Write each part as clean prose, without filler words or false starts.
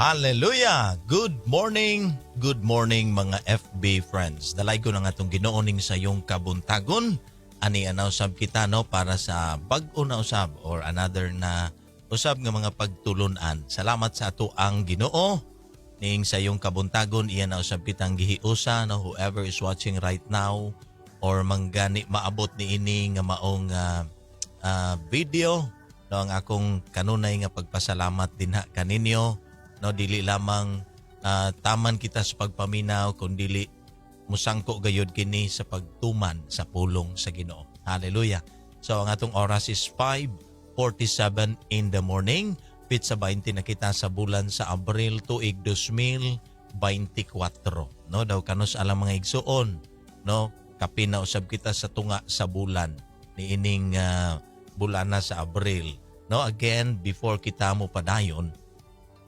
Hallelujah! Good morning mga FB friends. Dalay ko na nga itong ginooning sa iyong kabuntagon. Ani usab kita no para sa bag-o na usab or another na usab nga mga pagtulunan. Salamat sa ato ang Ginoo ning sa iyong kabuntagon. Iyan na usab kitang gihiusa no whoever is watching right now or manggani maabot ni ini nga maong video no ang akong kanunay nga pagpasalamat dinha kaninyo. No, dili lamang taman kita sa pagpaminaw kundi musangko gayud kini sa pagtuman sa pulong sa Ginoo. Hallelujah. So ang atong oras is 5:47 in the morning. Pitsa 20 na kita sa bulan sa Abril tuig 2024. No, daw kanos alang mga igsuon, no, kapin na usab kita sa tunga sa bulan ni ining bulana sa Abril. No, again before kita mo padayon,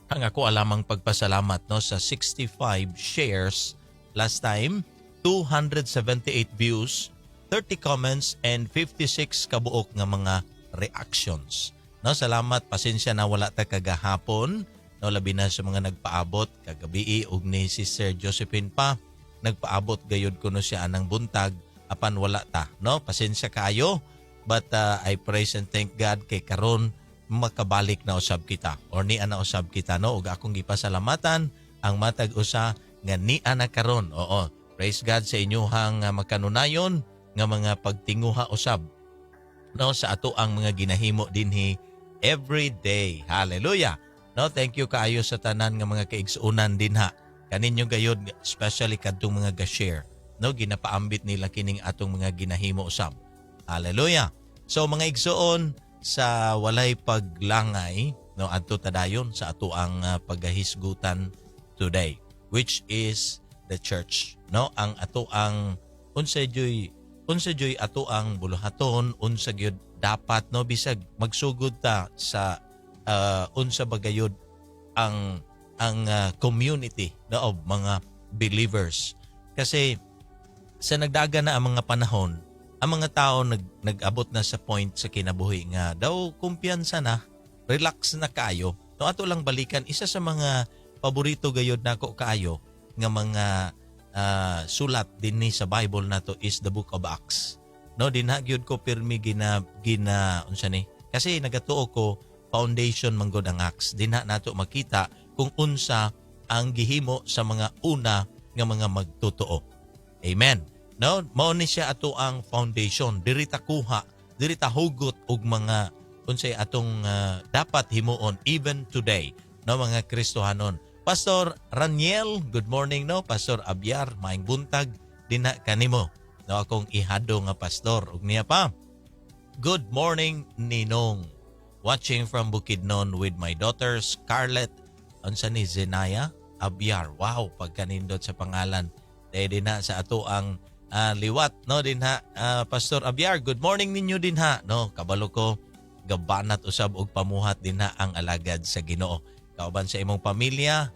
ang ako alamang pagpasalamat no sa 65 shares last time, 278 views, 30 comments and 56 kabuok nga mga reactions. No, salamat, pasensya na wala ta kagahapon. No, labi na sa mga nagpaabot kagabi ug ni Sister Josephine pa nagpaabot gayud kuno siya anang buntag apan wala ta. No, pasensya kaayo but I praise and thank God kay karon makabalik na usab kita or ni ana usab kita no ug akong gipasalamatan ang matag usa nga ni ana karon. Oo, praise God sa inyohang makanunayon nga mga pagtinguha usab no sa ato ang mga ginahimo dinhi every day. Hallelujah. No, thank you kaayo sa tanan nga mga kaigsuonan dinha kaninyo gayud, especially kadtong mga ga-share no ginapaambit nila kining atong mga ginahimo usab. Hallelujah. So mga igsuon sa walay paglangay no adto tadayon sa ato ang pagahisgutan today, which is the church. No, ang ato ang unsa joy ato ang buluhaton, unsa gyud dapat no bisag magsugod ta sa unsa bagayod ang community no of mga believers. Kasi sa nagdaga na ang mga panahon, ang mga tao nag-abot na sa point sa kinabuhi nga daw kumpiyansa na, relax na kaayo. No, ato lang balikan isa sa mga paborito gayod nako kaayo nga mga sulat dinhi sa Bible nato is the Book of Acts. No, dinha gyud ko pirmi gina unsa ni? Kasi nagatuo ko foundation man gud ang Acts. Dinha nato makita kung unsa ang gihimo sa mga una nga mga magtotoo. Amen. No, mao ni siya ato ang foundation. Diri ta kuha, diri ta hugot og mga unsay atong dapat himuon even today. No, mga Kristohanon. Pastor Raniel, good morning no. Pastor Abiar, maayong buntag dinha kanimo. No, akong ihado nga pastor ug niya pa. Good morning Ninong. Watching from Bukidnon with my daughter Scarlett. Unsa ni Zenaya Abiar. Wow, pagkanindot sa pangalan. Dahil din na sa ato ang liwat no dinha Pastor Abiar, good morning ninyo dinha no. Kabalo ko gabanat usab og pamuhat dinha ang alagad sa Ginoo. Kauban sa imong pamilya,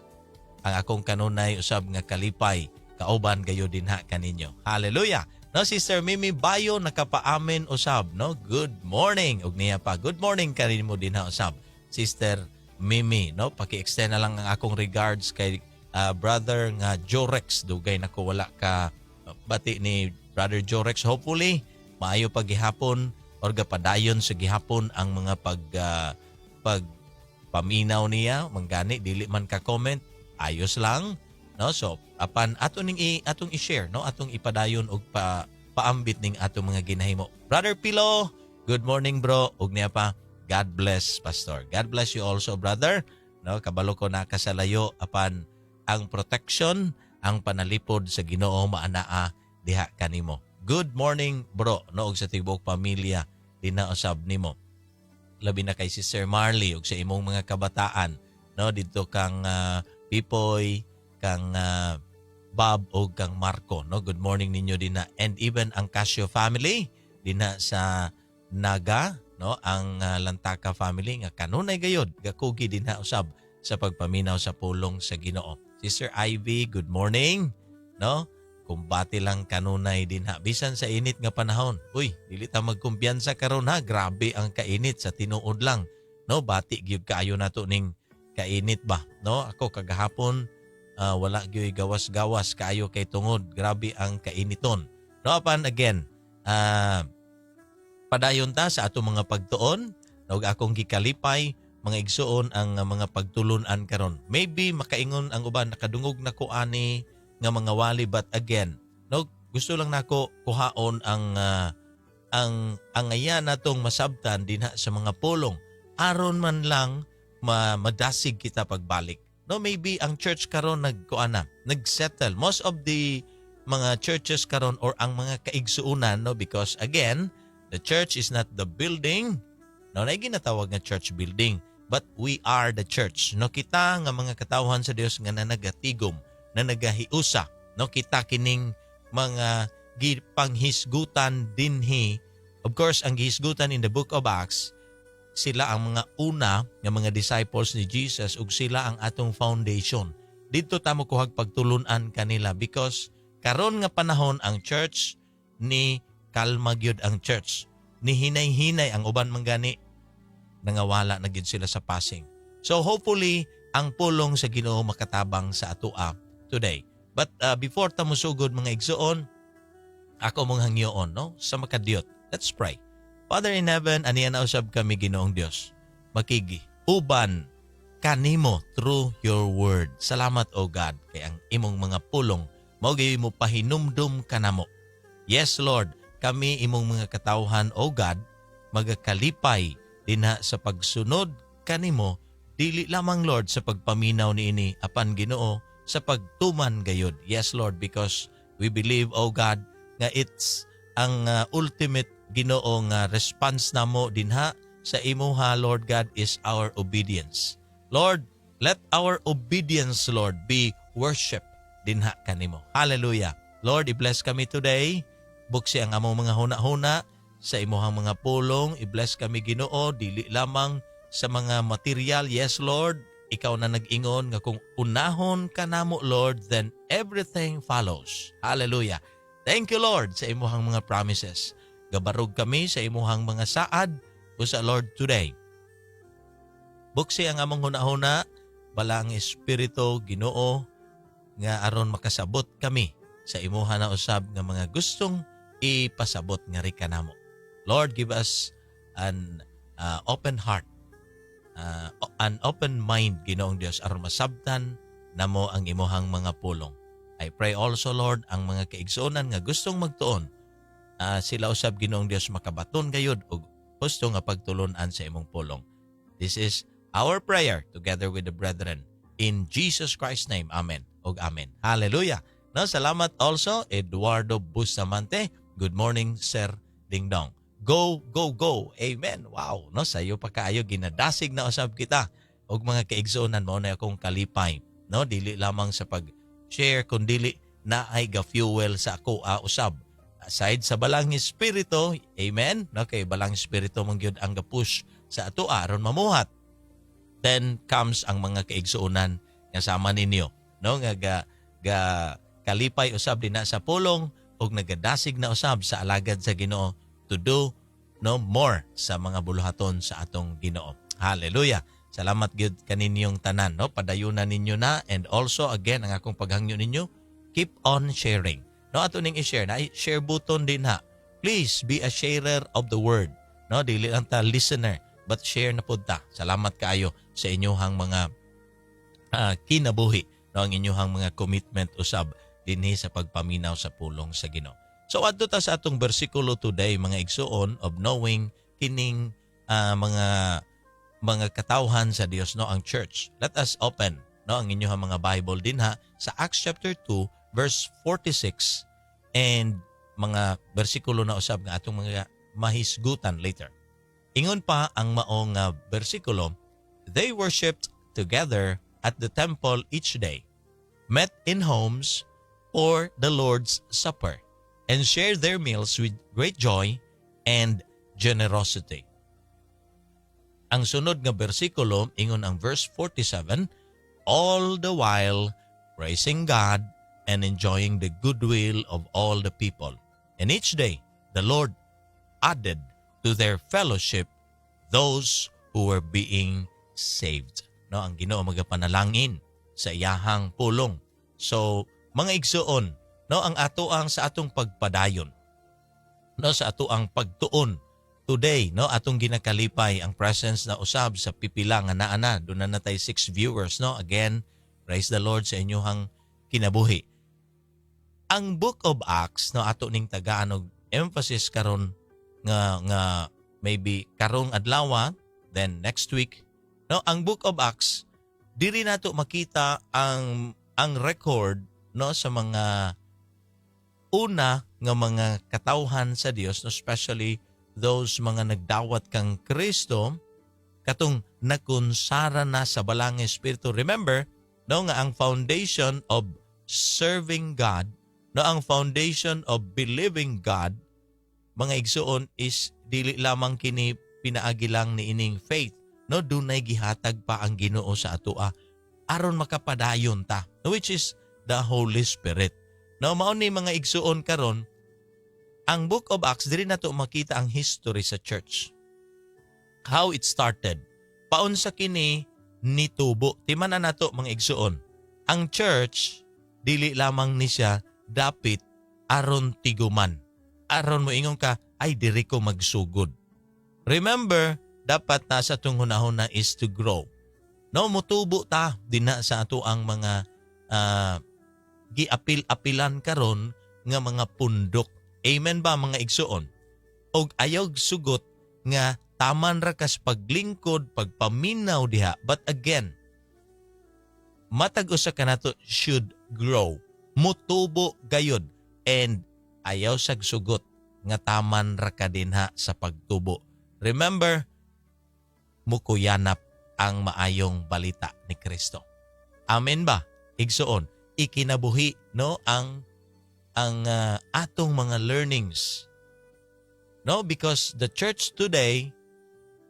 ang akong kanunay usab nga kalipay kauban gayo dinha kaninyo. Hallelujah. No, Sister Mimi Bayo nakapaamen usab no. Good morning ug niya pa. Good morning kanimo dinha usab. Sister Mimi no, paki-extend na lang ang akong regards kay brother nga Jorex, dugay nako wala ka bati ni Brother Jorex. Hopefully maayo paghihapon or gapadayon sa gihapon ang mga paminaw niya manggani dili man ka comment ayos lang no. So apan atong i-share no, atong ipadayon og paambit ning atong mga ginahimo. Brother Pilo, good morning bro ug niya pa God bless Pastor. God bless you also brother no. Kabalo ko na kasalayo apan ang protection, ang panalipod sa Ginoo maanaa diha kanimo. Good morning bro no og sa tibok pamilya dinha usab nimo. Labi na kay Sister Marley ug sa imong mga kabataan no didto kang Pipoy, kang Bob ug kang Marco no. Good morning ninyo dinha and even ang Casio family dinha sa Naga no, ang Lantaka family nga kanunay gayod gakugi dinha usab sa pagpaminaw sa pulong sa Ginoo. Sister Ivy, good morning. No? Kumbati lang kanunay din ha. Bisan sa init nga panahon. Uy, dili ta magkumpiyansa karon ha. Grabe ang kainit sa tinuod lang. No, bati gyud kaayo nato ning kainit ba, no? Ako kagahapon wala gyoy gawas-gawas kaayo kay tungod. Grabe ang kainiton. No, apan again, padayon ta sa ato mga pagtuon, ug akong gikalipay mga igsuon ang mga pagtulon-an karon. Maybe makaingon ang uban nakadungog na ko ani nga mga wali, but again, no, gusto lang nako kuhaon ang ayan natong masabtan dinha sa mga pulong aron man lang madasig kita pagbalik. No, maybe ang church karon nagsettle. Most of the mga churches karon or ang mga kaigsuunan, no, because again, the church is not the building. No, na ginatawag nga church building, but we are the church. No, kita nga mga katawhan sa Dios nga nagatigom, na nagahiusa. No, kita kining mga gipanghisgutan dinhi. Of course, ang gihisgutan in the book of Acts, sila ang mga una nga mga disciples ni Jesus ug sila ang atong foundation. Dito tamo kuhag pagtulunan kanila because karon nga panahon ang church ni kalma gyud ang church. Ni hinay-hinay ang uban man gani nangawala na gyud sila sa passing. So hopefully ang pulong sa Ginoo makatabang sa atoa today. But before ta musugod mga igsuon, ako mong hangyoon, no, sa makadiyot. Let's pray. Father in heaven, aniya na usab kami Ginoong Dios. Makigi, uban kanimo through your word. Salamat o God kay ang imong mga pulong mao gyud mo pahinumdum kanamo. Yes Lord, kami imong mga katawhan o God magakalipay dinha sa pagsunod kanimo, dili lamang Lord sa pagpaminaw niini apan Ginoo sa pagtuman gayud. Yes Lord, because we believe o God nga it's ang ultimate Ginoo nga response namo dinha sa imuha Lord God is our obedience. Lord, let our obedience Lord be worship dinha kanimo. Hallelujah. Lord, i-bless kami today. Buksi ang among mga huna-huna sa imuhang mga pulong. I-bless kami Ginoo dili lamang sa mga material. Yes Lord, ikaw na nag-ingon nga kung unahon ka namo Lord, then everything follows. Hallelujah. Thank you Lord sa imuhang mga promises. Gabarog kami sa imuhang mga saad o sa Lord today. Buksi ang among huna-huna, balang espiritu Ginoo nga aron makasabot kami sa imuha na usab nga mga gustong ipasabot nga ri kanamo. Lord, give us an open heart, an open mind Ginoong Dios aron masabtan namo ang imuhang mga pulong. I pray also Lord ang mga kaigsuonan nga gustong magtuon, sila usab Ginoong Dios makabaton gayud og gusto nga pagtulunan sa imong pulong. This is our prayer together with the brethren. In Jesus Christ's name, amen og amen. Hallelujah. No, salamat also Eduardo Bustamante. Good morning Sir Dingdong. Go, go, go. Amen. Wow. No, sayo pa kaayo ginadasig na usab kita og mga kaigsuonan mo na akong kalipay. No, dili lamang sa pag-share kundi na ay ga-fuel sa ako usab. Aside sa balang espiritu, amen. Okay, balang espiritu mong gyud ang ga-push sa ato aron mamuhat. Then comes ang mga kaigsuonan nga sama ninyo, no, nga kalipay usab din na sa pulong ug nagadasig na usab sa alagad sa Ginoo to do no more sa mga buluhaton sa atong Ginoo. Hallelujah. Salamat gyud kaninyong tanan, no, padayunan ninyo na, and also again ang akong paghangyo ninyo, keep on sharing. No, ato ning i-share na share button din ha. Please be a sharer of the word. No, dili lang ta listener, but share na pud ta. Salamat kaayo sa inyohang mga kinabuhi, no, ang inyohang mga commitment usab dinhi sa pagpaminaw sa pulong sa Ginoo. So adto ta sa atong bersikulo today mga igsuon of knowing kining mga katawhan sa Dios, no, ang church. Let us open, no, ang inyohang mga Bible dinha sa Acts chapter 2 verse 46 and mga bersikulo na usab nga atong mga mahisgutan later. Ingon pa ang maong bersikulo, they worshipped together at the temple each day, met in homes for the Lord's Supper, and shared their meals with great joy and generosity. Ang sunod nga bersikulo, ingon ang verse 47, all the while praising God and enjoying the goodwill of all the people. And each day, the Lord added to their fellowship those who were being saved. no, ang Ginoo magapanalangin sa iyahang pulong. So mga igsuon, no, ang sa atong pagpadayon, no, sa ato ang pagtuon today, no, atong ginakalipay ang presence na usab sa pipila nga naa doon na natay 6 viewers, no. Again, praise the Lord sa inyohang kinabuhi. Ang Book of Acts, no, ato ning tagaan og emphasis karon nga maybe karong adlaw, then next week, no, ang Book of Acts diri nato makita ang record, no, sa mga una nga mga katawhan sa Dios, no, especially those mga nagdawat kang Kristo katong nagkonsara na sa balang espiritu. Remember, no, nga ang foundation of serving God, no, ang foundation of believing God, mga igsuon, is dili lamang kini pinaagi lang ni ining faith, no, dunay gihatag pa ang Ginoo sa atoa aron makapadayon ta, no, which is the Holy Spirit. No, mao ni mga igsuon karon, ang Book of Acts diri nato makita ang history sa church. How it started. Paunsa kini nitubo. Timan na nato mga igsuon. Ang church dili lamang ni siya dapit aron tiguman. Aron mo ingon ka, ay diri ko magsugod. Remember, dapat nasa tong hunahuna is to grow. No, mutubo ta dinha sa ato ang mga giapil-apilan karon nga mga pundok. Amen ba mga igsuon? Og ayog sugot nga taman ra kas paglingkod, pagpaminaw diha. But again, matag usa ka nato should grow. Mutubo gayod, and ayaw sag sugot nga taman ra ka dinha sa pagtubo. Remember, mukuyanap ang maayong balita ni Kristo. Amen ba? Igsuon, ikinabuhi, no, ang atong mga learnings. No, because the church today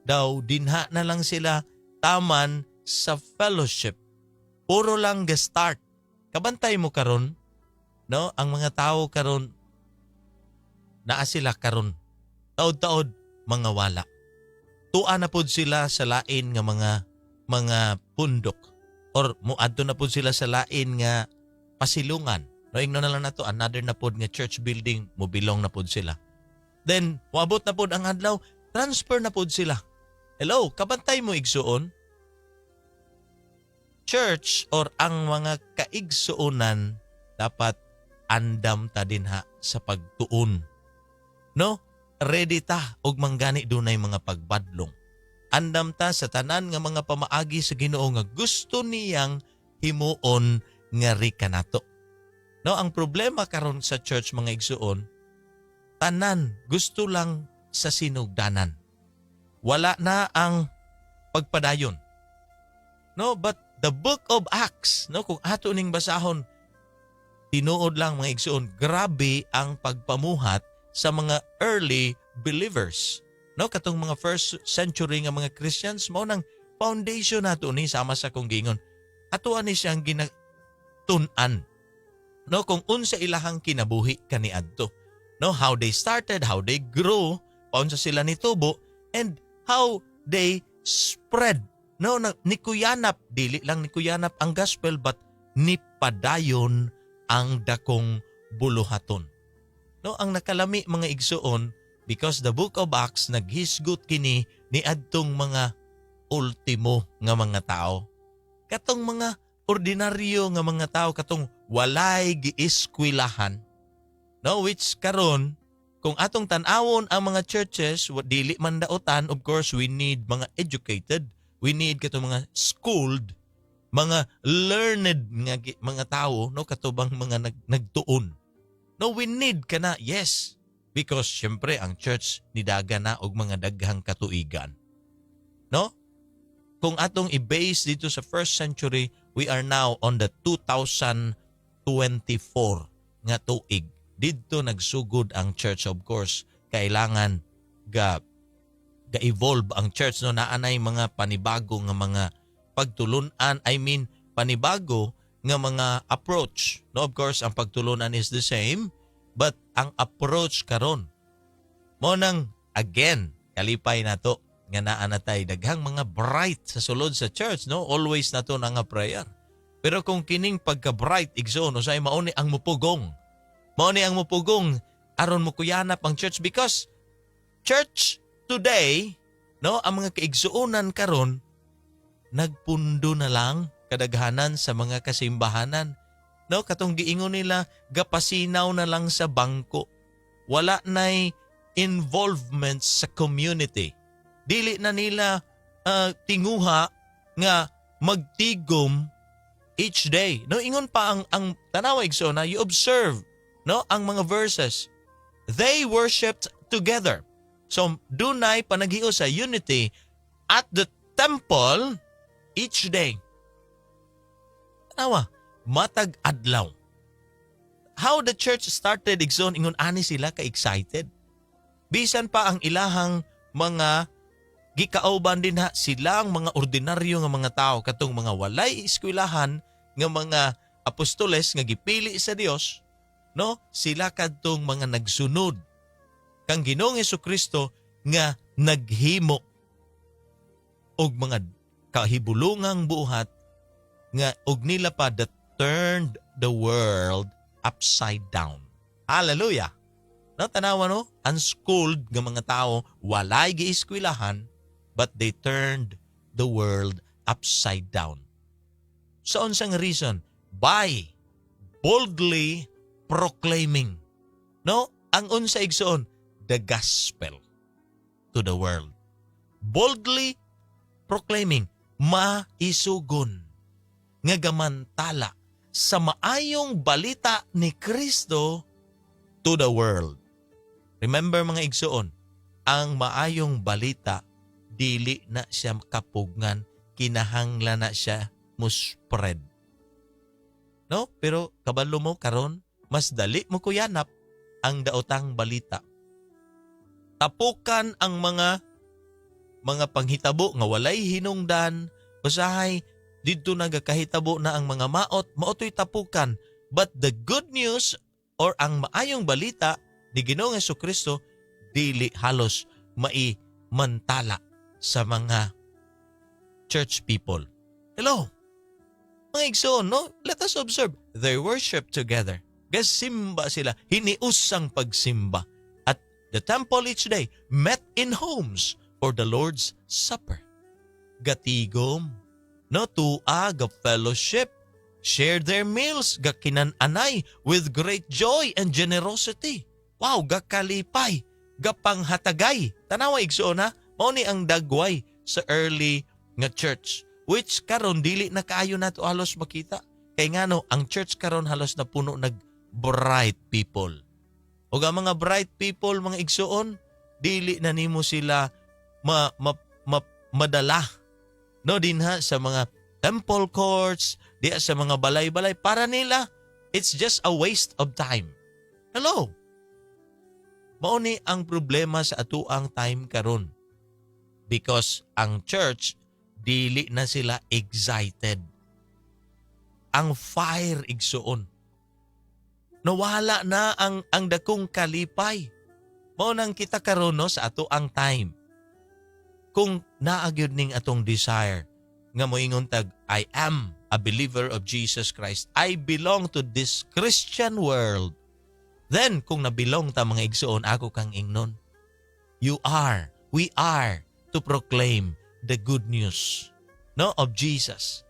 daw dinha na lang sila taman sa fellowship. Puro lang ga-start. Kabantay mo karon, no, ang mga tao karon naa sila karon. Taod-taod mga wala. Tua na pud sila sa lain nga mga pundok, or muadto na pud sila sa lain nga pasilungan. No, ingno na lang nato another na pod nga church building, mobilong na pod sila. Then moabot na pod ang adlaw, transfer na pod sila. Hello, kabantay mo igsuon? Church or ang mga kaigsuonan dapat andam ta dinha sa pagtuon. No? Ready ta og manggani dunay mga pagbadlong. Andam ta sa tanan nga mga pamaagi sa Ginoo nga gusto niyang himuon nga rika nato. No, ang problema karon sa church mga igsuon, tanan gusto lang sa sinugdanan. Wala na ang pagpadayon. No, but the Book of Acts, no, kung ato ning basahon, tinuod lang mga igsuon, grabe ang pagpamuhat sa mga early believers. No, katong mga first century nga mga Christians, mao nang foundation nato ni sama sa kong gingon. Ato ani siyang ginatun-an. No, kung unsa ilahang kinabuhi kaniadto. No, how they started, how they grew, paunsa sila nitubo, and how they spread. No, nikuyanap, dili lang nikuyanap ang gospel, but nipadayon ang dakong buluhaton. No, ang nakalami mga igsuon, because the Book of Acts naghisgot kini ni adtong mga ultimo nga mga tao. Katong mga ordinaryo nga mga tao, katong walay giiskwilahan. No, which karon kung atong tan-awon ang mga churches, dili man daotan, of course we need mga educated, we need katong mga schooled, mga learned nga mga tao, no, katubang mga nagtuon. No, we need kana, yes, because syempre ang church nidaga na og mga daghang katuigan. No? Kung atong i-base dito sa first century, we are now on the 2024 nga tuig. Dito nagsugod ang church, of course. Kailangan ga-evolve ang church, no, naanay mga panibago nga mga pagtulunan, panibago nga mga approach. No, of course, ang pagtulunan is the same, but ang approach karon mo nang again kalipay nato nga naa natay daghang mga bright sa sulod sa church, no? Always nato na nga prayer. Pero kung kining pagka-bright igsoon usay mao ni ang mupugong. Mao ni ang mupugong aron mo kuyanap ang church because church today, no, ang mga kaigsuonan karon nagpundo na lang kadaghanan sa mga kasimbahanan. No, katong giingon nila gapasinaw na lang sa bangko. Wala nay involvement sa community. Dili na nila tinguha nga magtigom each day. No, ingon pa ang tanawa igsoon na you observe, no, ang mga verses. They worshipped together. So dunay panaghiyo sa unity at the temple each day. Tanawa, matag adlaw. How the church started igsoon ingon ani sila ka-excited. Bisan pa ang ilahang mga gikaoban din ha silang mga ordinaryo nga mga tao katong mga walay eskwelahan nga mga apostoles nga gipili sa Dios, no? Sila kadtong mga nagsunod kang Ginoong Hesukristo nga naghimo og mga kahibulungang buhat nga og nila pa that turned the world upside down. Hallelujah! No, tanawa no? Unschooled nga mga tao, walay gieskwilahan, but they turned the world upside down. Sa unsang reason? By boldly proclaiming. No? Ang unsa igsoon, the gospel to the world. Boldly proclaiming, maisugon, nga gamantala sa maayong balita ni Kristo to the world. Remember mga igsoon, ang maayong balita dili na siya kapugngan, kinahanglan na siya muspread. No? Pero kabalo mo karon, mas dali mo kuyanap ang daotang balita. Tapukan ang mga panghitabo nga walay hinungdan, usahay didto nagakahitabo na ang mga maotoy tapukan. But the good news or ang maayong balita ni Ginoong Hesukristo dili halos maimantala sa mga church people. Hello? Mga igsoon, no? Let us observe. They worship together. Gasimba sila. Hiniusang pagsimba. At the temple each day met in homes for the Lord's Supper. Gatigom. No, tua, fellowship, share their meals, gakinananay with great joy and generosity. Wow, gakalipay, gapanghatagay. Tanawa igsoon ha, mao ni ang dagway sa early nga church, which karon dili na kaayo nato halos makita. Kay ngano ang church karon halos na puno nag bright people. O ang mga bright people mga igsoon, dili na nimo sila madala. No, dinha sa mga temple courts, diha sa mga balay-balay, para nila, it's just a waste of time. Hello? Mao ni ang problema sa atuang time karon. Because ang church, dili na sila excited. Ang fire igsuon. Nawala na ang dakong kalipay. Mao nang kita karon no, sa atuang time. Kung naagyod ning atong desire nga moingon tag I am a believer of Jesus Christ, I belong to this Christian world, then kung nabilong ta mga igsoon, ako kang ingnon, we are to proclaim the good news, no, of Jesus.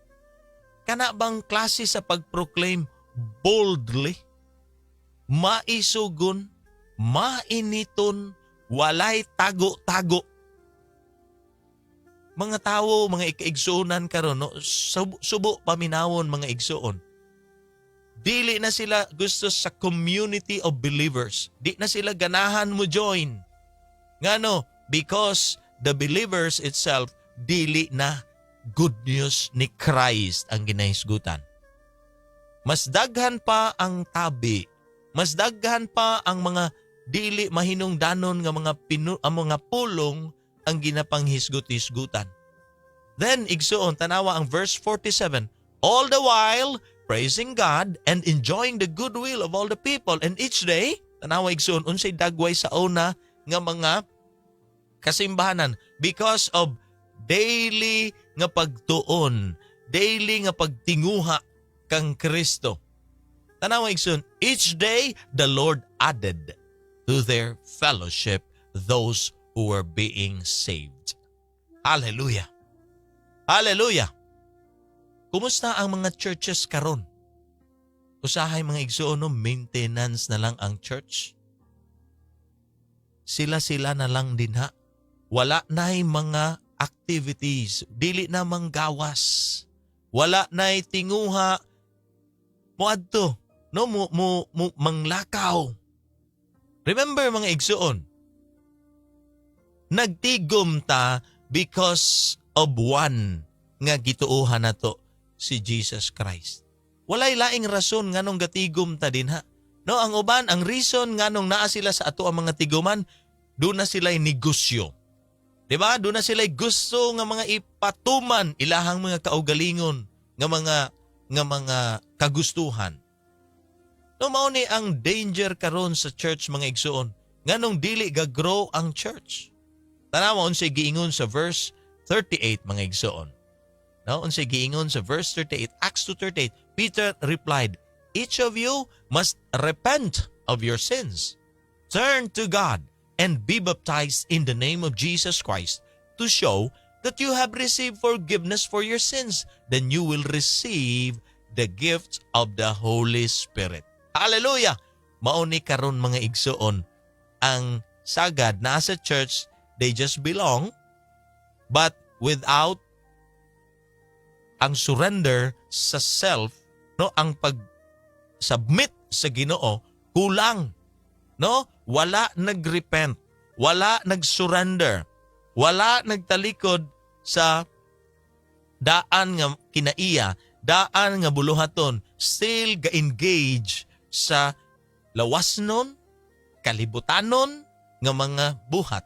Kana bang klase sa pagproclaim boldly, maisugon, mainiton, walay tago-tago? Mga tao, mga ikaigsuonan karon, no? Subo paminawon mga igsuon. Dili na sila gusto sa community of believers. Di na sila ganahan mo join. Ngano? Because the believers itself, dili na good news ni Christ ang ginahisgutan. Mas daghan pa ang tabi. Mas daghan pa ang mga dili mahinungdanon nga mga pulong ang ginapanghisgut-hisgutan. Then, igsuon, tanawa ang verse 47, all the while praising God and enjoying the goodwill of all the people. And each day, tanawa igsuon, unsay dagway sa una nga mga kasimbahanan, because of daily nga pagtuon, daily nga pagtinguha kang Kristo. Tanawa igsoon, each day the Lord added to their fellowship those who were being saved. Hallelujah. Hallelujah. Kumusta ang mga churches karon? Usahay mga igsoon, no, maintenance na lang ang church. Sila na lang din ha. Wala na'y mga activities, dili na manggawas. Wala na'y tinguha moadto, no, manglakaw. Remember mga igsoon, nagtigom ta because of one nga gituohan nato, si Jesus Christ. Walay laing rason nganong gatigom ta din ha. No, ang uban, ang reason nganong naa sila sa ato ang mga tiguman, doon na sila'y negosyo. Diba? Doon na sila'y gusto nga mga ipatuman ilahang mga kaugalingon nga mga kagustuhan. No, mao ni ang danger karon sa church mga igsoon. Nganong dili ga-grow ang church. Tanawa unsay giingon sa verse 38 mga igsoon. No, unsay giingon sa verse 38, Acts 2:38, Peter replied, "Each of you must repent of your sins, turn to God, and be baptized in the name of Jesus Christ to show that you have received forgiveness for your sins. Then you will receive the gift of the Holy Spirit." Hallelujah! Mauni karon mga igsoon, ang sagad na sa church, they just belong, but without ang surrender sa self, no, ang pag-submit sa Ginoo, kulang. No? Wala nag-repent, wala nag-surrender, wala nagtalikod sa daan nga kinaiya, daan nga buluhaton, still ga-engage sa lawasnon, kalibutanon nga mga buhat.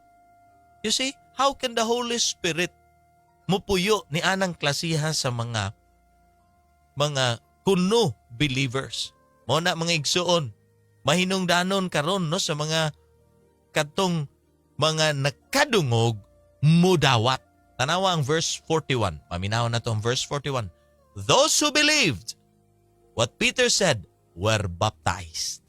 You see, how can the Holy Spirit mupuyo ni anang klasiha sa mga kuno believers? Mo na mga igsoon, mahinungdanon karon no sa mga katong mga nakadungog mudawat. Tanawa ang verse 41. Paminaw na to ang verse 41. Those who believed what Peter said were baptized.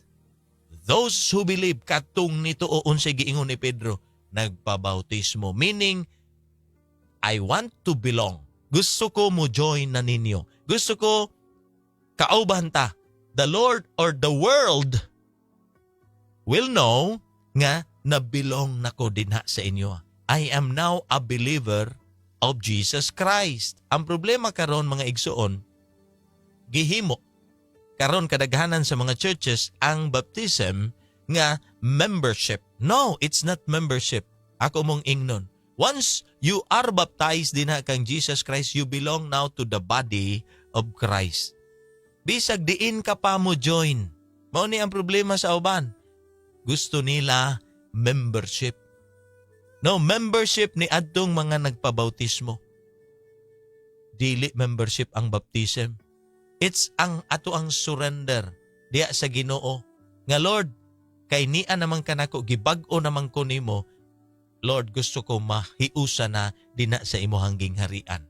Those who believe, katong nito o unsay giingon ni Pedro, nagpabautismo. Meaning, I want to belong. Gusto ko mo join na ninyo. Gusto ko kauban ta. The Lord or the world will know nga nabilong nako dinha sa inyo. I am now a believer of Jesus Christ. Ang problema karon mga igsoon, gihimo karon kadaghanan sa mga churches ang baptism nga membership. No, it's not membership. Ako mong ingnon. Once you are baptized dinha kang Jesus Christ, you belong now to the body of Christ. Bisag diin ka pa mo join. Mao ni ang problema sa uban. Gusto nila membership. No, membership ni adtong mga nagpabautismo. Dili membership ang baptism. It's ang ato ang surrender diya sa Ginoo. Nga Lord, kay niya naman kanako, gibag-o naman ko nimo. Lord, gusto ko mahiusa na dina sa imuhang gingharian.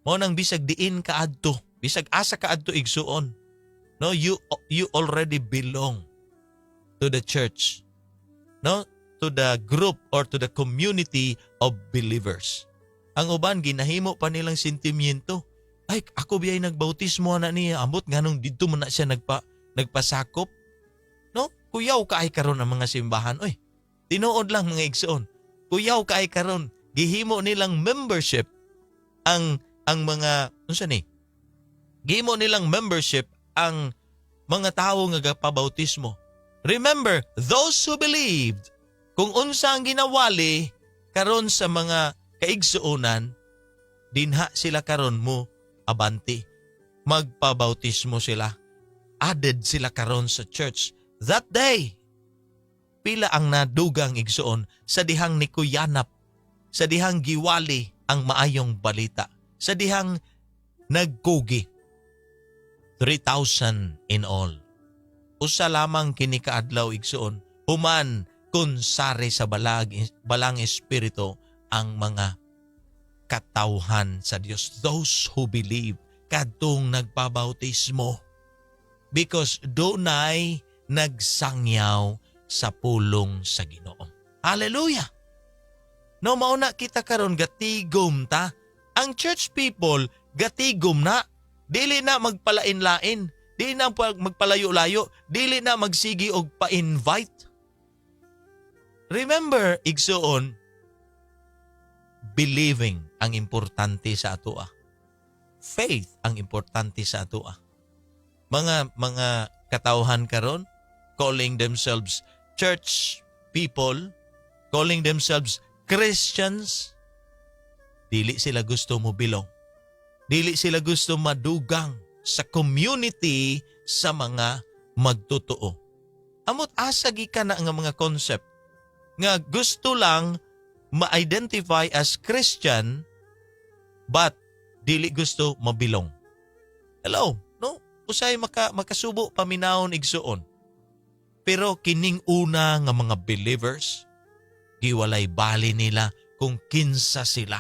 Mo nang bisag diin ka adto, bisag asa ka adto igsuon. No, you already belong to the church. No, to the group or to the community of believers. Ang uban ginahimo pa nilang sentimiento. Ay, ako biyay nagbautismo na niya, ambot nganong dito man na siya nagpasakop. No, kuyaw ka ay karon ang mga simbahan. Oy, tinuod lang mga igsoon. Kuyaw ka ay karon, gihimo nilang membership ang mga unsa ni? Gihimo nilang membership ang mga tawo nga gapabautismo. Remember, those who believed, kung unsa ang ginawali karon sa mga kaigsuonan, dinha sila karon mo abanti. Magpabautismo sila. Added sila karon sa church. That day, pila ang nadugang igsuon sa dihang nikuyanap, sa dihang giwali ang maayong balita, sa dihang nagkugi. 3,000 in all. Usa lamang kini kaadlaw igsuon, human kun sari sa balang espiritu ang mga katawhan sa Dios, those who believe, kadtong nagpabautismo. Because dunay nagsangyaw sa pulong sa Ginoo. Hallelujah! No, mauna kita karon gatigom ta. Ang church people, gatigom na. Dili na magpalain-lain. Dili na magpalayo-layo. Dili na magsigi og pa-invite. Remember, igsuon, believing ang importante sa atoa. Faith ang importante sa atoa. Mga katawhan karon, calling themselves church people, calling themselves Christians, dili sila gusto mo bilong. Dili sila gusto madugang sa community sa mga magtotoo. Amot asa gikan na nga mga concept nga gusto lang ma-identify as Christian but dili gusto mabilong. Hello, no? Usay makasubo paminawon igsuon. Pero kining una nga mga believers, giwalay bali nila kung kinsa sila.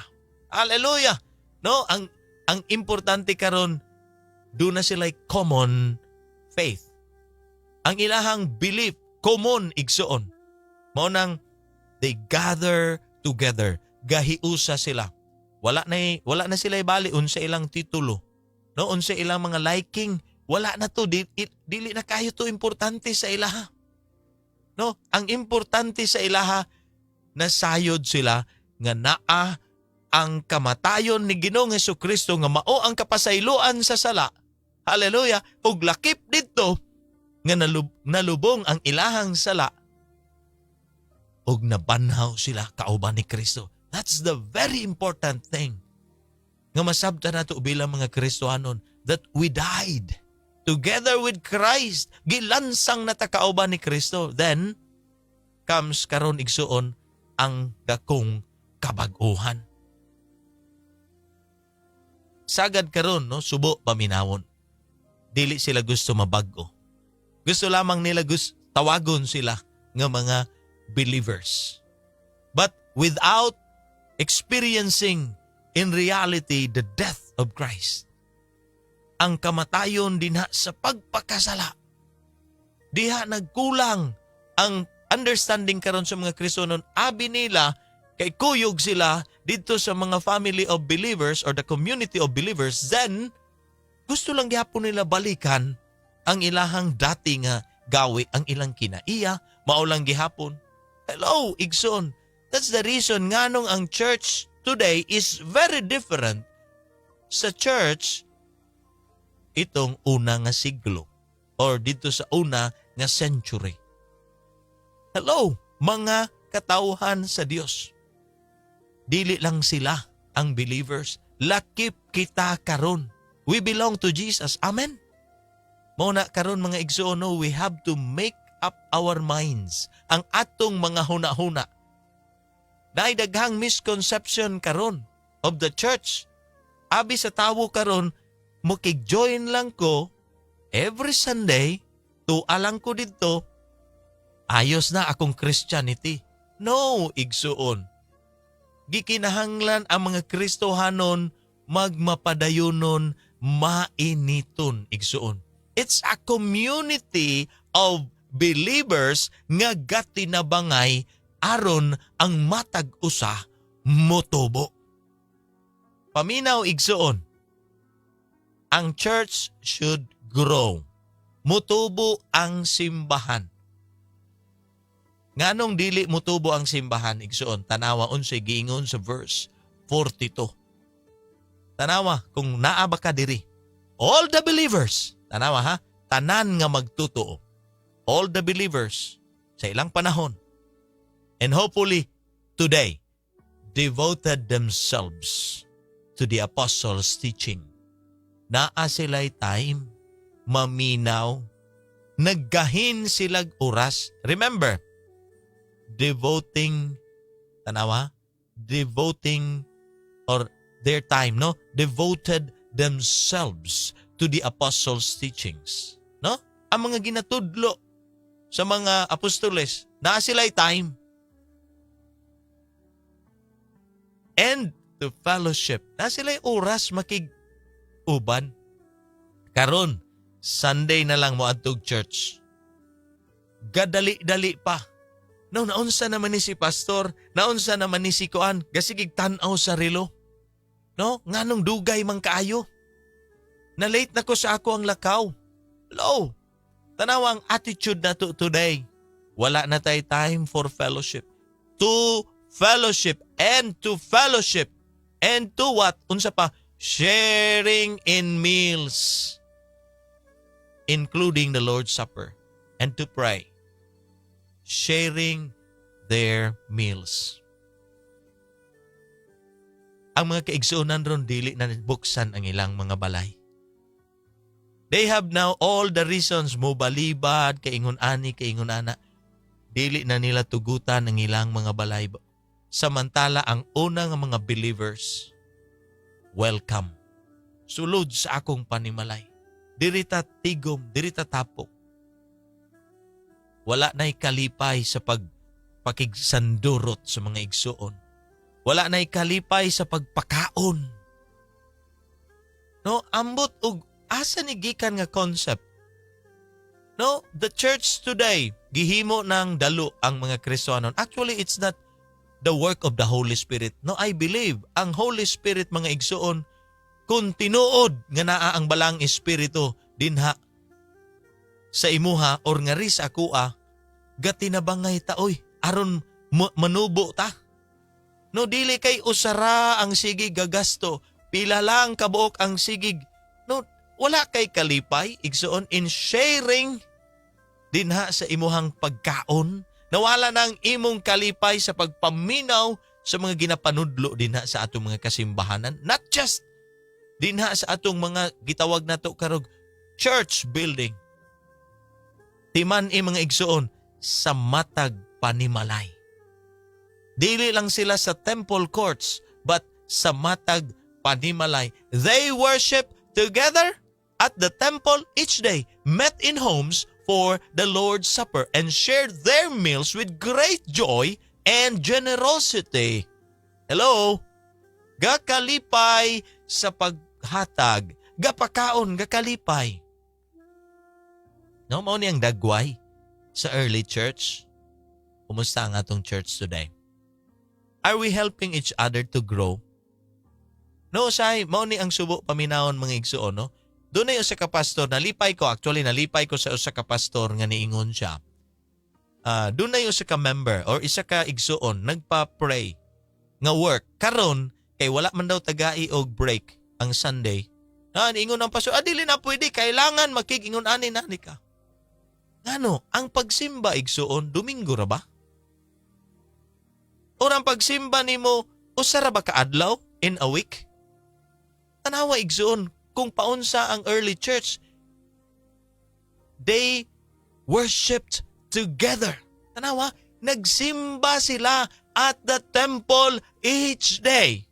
Hallelujah! No, ang importante karon, do na sila common faith. Ang ilahang belief, common igsuon. Mao nang they gather together. Gahiusa sila. Wala na sila bali unsa ilang titulo. No, unsa ilang mga liking, wala na to, dili na kayo to importante sa ilaha. No, ang importante sa ilaha, nasayod sila nga naa ang kamatayon ni Ginoong Hesukristo nga mao ang kapasayloan sa sala. Hallelujah! Ug lakip didto nga nalubong ang ilahang sala ug nabanhaw sila kauban ni Kristo. That's the very important thing. Nga masabtan nato bilang mga Kristohanon that we died together with Christ. Gilansang na ta kauban ni Kristo. Then comes karon igsuon ang dakong kabag-uhan. Sagad karon, no, subo paminawon. Dili sila gusto mabag-o. Gusto lamang nila tawagon sila nga mga believers. But without experiencing in reality the death of Christ, ang kamatayon dinha sa pagpakasala, diha nagkulang ang understanding karon sa mga Kristohanon. Abi nila kay kuyog sila dito sa mga family of believers or the community of believers, then gusto lang gihapon nila balikan ang ilahang dati nga gawi, ang ilang kinaiya, mao lang gihapon. Hello, igsoon. That's the reason nganong ang church today is very different sa church itong una nga siglo or dito sa una nga century. Hello, mga katawhan sa Dios. Dili lang sila ang believers. Lakip kita karon. We belong to Jesus. Amen? Muna karon mga igsoon, no, we have to make up our minds. Ang atong mga huna-huna. Naay daghang misconception karon of the church. Abi sa tawo karon, mukig-join lang ko every Sunday, tualang ko dito, ayos na akong Christianity. No, igsuon. Gikinahanglan ang mga Kristohanon magmapadayonon, mainiton, igsuon. It's a community of believers nga gatinabangay aron ang matag usa motubo. Paminaw igsuon. Ang church should grow. Mutubo ang simbahan. Nganong dili mutubo ang simbahan, igsuon? Tanawa unsay giingon sa verse 42. Tanawa kung naa ba ka diri. All the believers, tanawa ha, tanan nga magtutuo. All the believers sa ilang panahon and hopefully today devoted themselves to the apostles' teaching. Naa sila'y time, maminaw, naggahin silag oras. Remember, devoting or their time, no? Devoted themselves to the apostles' teachings. No? Ang mga ginatudlo sa mga apostoles, naa sila'y time. and to fellowship. Na sila'y oras makig-uban. Karon, Sunday na lang mo adtog church. Gadali-dali pa. No, naunsa naman ni si pastor, naunsa naman ni si Kuan, gasigig tan-aw sa relo. No, nganong dugay man kaayo. Na late na ko sa ako ang lakaw. Hello, tanawa ang attitude na to today. Wala na tayo time for fellowship. To fellowship and to fellowship. And to what? Unsa pa? Sharing in meals. Including the Lord's Supper. And to pray. Sharing their meals. Ang mga kaigsuonan ron dili na buksan ang ilang mga balay. They have now all the reasons mo balibad, kaingon ani, kaingon ana. Dili na nila tugutan ang ilang mga balay. Samantala ang unang mga believers, welcome. Sulod sa akong panimalay. Dirita tigom, dirita tapok. Wala na'y kalipay sa pakigsandurot sa mga igsuon. Wala na'y kalipay sa pagpakaon. No, ambot og asa ni gikan nga concept. No, the church today, gihimo ng dalo ang mga Kristiyanon. Actually, it's not the work of the Holy Spirit. No, I believe ang Holy Spirit mga igsuon kung tinuod nga naa ang balang espiritu dinha sa imuha or nga ris akua gatinabangay ta oy aron manubo ta. No, dili kay usara ang sigig gagasto, pila lang kabuok ang sigig. No, wala kay kalipay igsuon in sharing dinha sa imuhang pagkaon. Nawala na ang imong kalipay sa pagpaminaw sa mga ginapanudlo dinha sa atong mga kasimbahanan. Not just dinha sa atong mga gitawag nato karog church building. Timan mga igsuon sa matag panimalay. Dili lang sila sa temple courts but sa matag panimalay. They worship together at the temple each day, met in homes for the Lord's Supper, and shared their meals with great joy and generosity. Hello? Gakalipay sa paghatag. Gapakaon, gakalipay. No, mao ni ang dagway sa early church. Kumusta ang atong church today? Are we helping each other to grow? No, say, mao ni ang subo paminawon mga igsuon, no? Doon na yung usa ka pastor, nalipay ko sa usa ka pastor nga niingon siya. Doon na yung usa ka member or isa ka igsuon, nagpa-pray nga work. Karon, kay wala man daw tagai og break ang Sunday. Niingon ang pastor, dili na pwede, kailangan makigingon ani ka. Ngano, ang pagsimba igsuon, Domingo ra ba? O ang pagsimba nimo, usa ra ba ka adlaw in a week? Tanawa igsuon, kung paunsa ang early church, they worshipped together. Tanawa, nagsimba sila at the temple each day.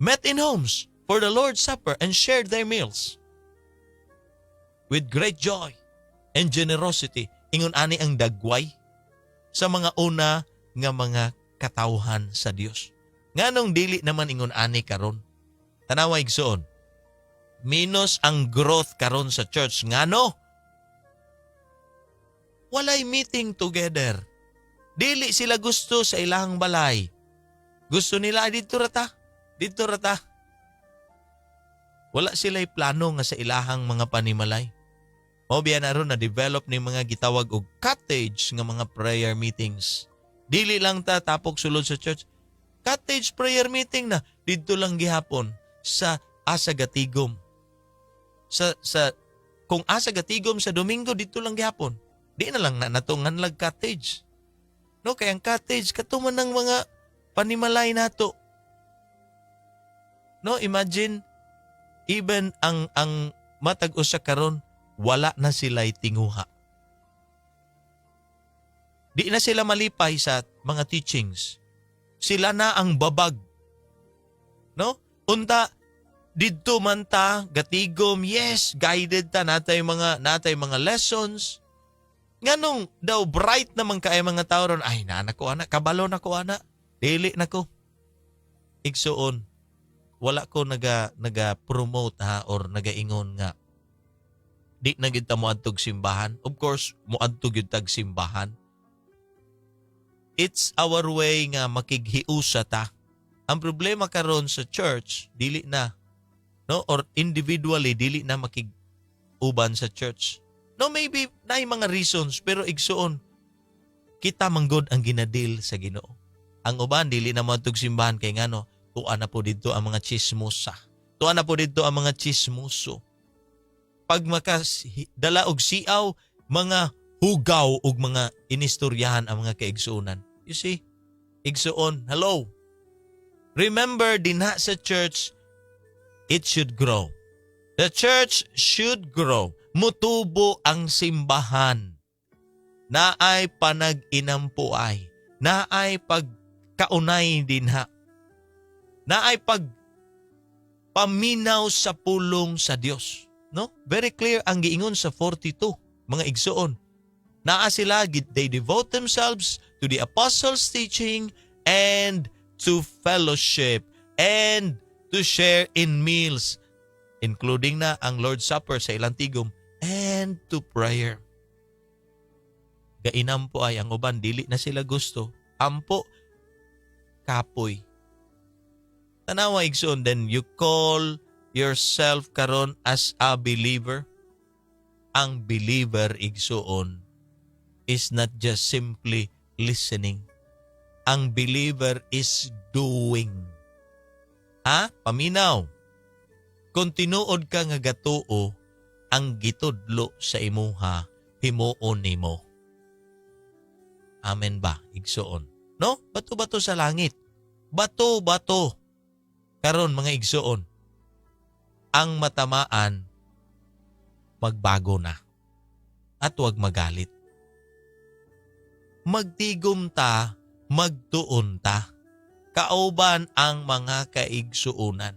Met in homes for the Lord's Supper and shared their meals with great joy and generosity. Ingon ani ang dagway sa mga una nga mga katawhan sa Dios. Nganong dili naman ingon ani karon? Tanawa igsoon. Minus ang growth karon sa church. Ngano? Walay meeting together. Dili sila gusto sa ilang balay. Gusto nila dito rata. Dito rata. Wala sila'y plano nga sa ilahang mga panimalay. O biya na ron na develop ni mga gitawag og cottage nga mga prayer meetings. Dili lang ta tapok sulod sa church. Cottage prayer meeting na dito lang gihapon sa Asagatigom. Kung Asagatigom sa Domingo dito lang gihapon. Di na lang natungan lag cottage. No, kay ang cottage katuman ng mga panimalay nato. No, imagine even ang matag usa karon wala na sila'y tinguha. Di na sila malipay sa mga teachings. Sila na ang babag. No? Unta, didto man ta, gatigom, yes, guided ta, natay mga lessons. Nganong daw bright naman kay mga tao ron, ay nanako ana, kabalo na ko ana. Dili na ko. Igsuon, wala ko naga-promote or nagaingon nga di na gyud ta moadtog simbahan. Of course, moadtog gyud tag simbahan. It's our way nga makighiusa ta. Ang problema karon sa church, dili na, no, or individually dili na makig-uban sa church. No, maybe na mga reasons, pero igsuon, kita manggod ang ginadil sa Ginoo. Ang uban dili na moadtog simbahan kay ngano, tuan na po dito ang mga chismosa. Tuan na po dito ang mga chismoso. Pag makadala og siaw, mga hugaw og mga inistoryahan ang mga kaigsuonan. You see? Igsuon, hello. Remember, dinha sa church, it should grow. The church should grow. Mutubo ang simbahan. Naay panag-inampuay. Naay pagkaunay dinha. Naay paminaw sa pulong sa Dios. No? Very clear ang giingon sa 42, mga igsuon. Naa sila, they devote themselves to the apostles' teaching and to fellowship and to share in meals, including na ang Lord's Supper sa ilang tigom, and to prayer. Gainam po ay ang uban, dili na sila gusto. Ampo, kapoy. Tanawa igsoon, then you call yourself karon as a believer. Ang believer igsoon is not just simply listening. Ang believer is doing. Paminaw. Kung tinuod ka nga gatuo, ang gitudlo sa imuha, himuon nimo. Amen ba? Igsoon. No? Bato-bato sa langit. Bato-bato. Karon mga igsoon. Ang matamaan, magbago na. At huwag magalit. Magtigom ta, magtuon ta. Kauban ang mga kaigsuunan.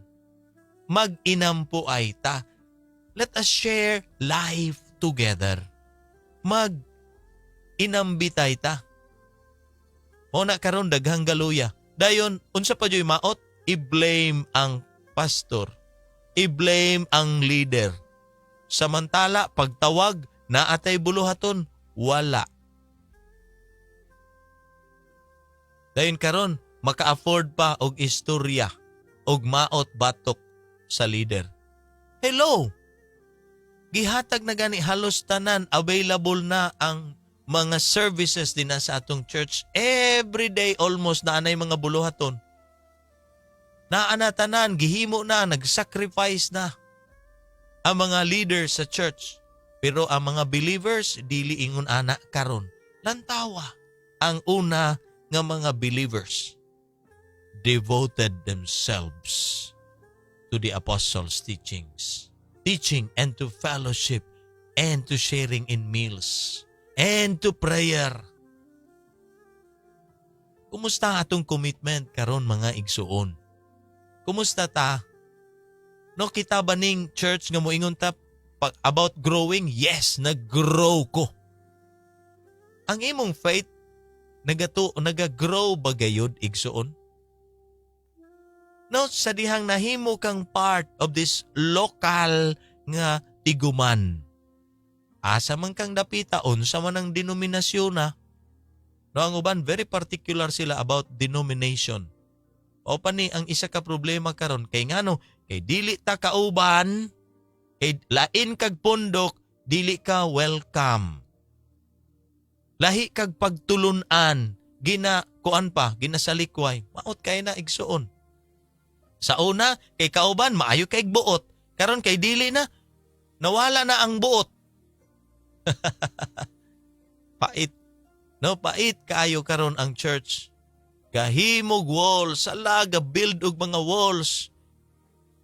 Mag-inampo ay ta. Let us share life together. Mag-inambitay ta. O na karon daghang galuya. Dayon, unsa pa joy maot? I-blame ang pastor. I-blame ang leader. Samantala, pagtawag, naatay buluhaton, wala. Dayon karon, maka-afford pa og istorya, og maot batok sa leader. Hello! Gihatag na gani halos tanan, available na ang mga services din na sa atong church. Every day almost naanay mga buluhaton. Naana tanan, gihimo na, nag-sacrifice na ang mga leaders sa church. Pero ang mga believers, dili ingon ana karon. Lantawa, ang una nga mga believers devoted themselves to the apostles' teachings. Teaching and to fellowship and to sharing in meals and to prayer. Kumusta ang atong commitment karon mga igsuon? Kumusta ta? No, kita ba ning church nga moingon ta about growing? Yes, nag-grow ko. Ang imong faith, nag-grow ba gayud igsuon? No, sa dihang nahimo kang part of this local nga tiguman. Asa man kang dapita, unsa man ang denominasyon na. No, ang uban, very particular sila about denomination. O pani ang isa ka problema karon kay ngano, kay dili ta kauban, kay lain kag pundok, dili ka welcome. Lahi kag pagtulunan, ginasalikway, maot kay na igsuon. Sa una, kay kauban, maayo kay buot. Karon kay dili na, nawala na ang buot. Pait. No, pait kaayo karon ang church. Gahimog walls, alaga build og mga walls.